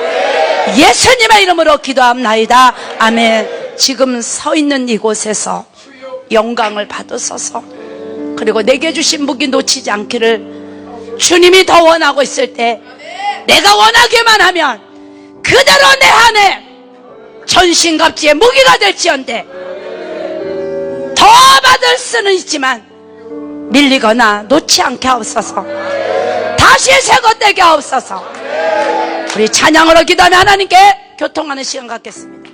예수님의 이름으로 기도합나이다. 아멘. 지금 서 있는 이곳에서 영광을 받으소서. 그리고 내게 주신 무기 놓치지 않기를 주님이 더 원하고 있을 때, 내가 원하기만 하면 그대로 내 안에 전신갑주의 무기가 될지언데 더 받을 수는 있지만 밀리거나 놓지 않게 하옵소서. 다시 새것되게 하옵소서. 우리 찬양으로 기도하며 하나님께 교통하는 시간 갖겠습니다.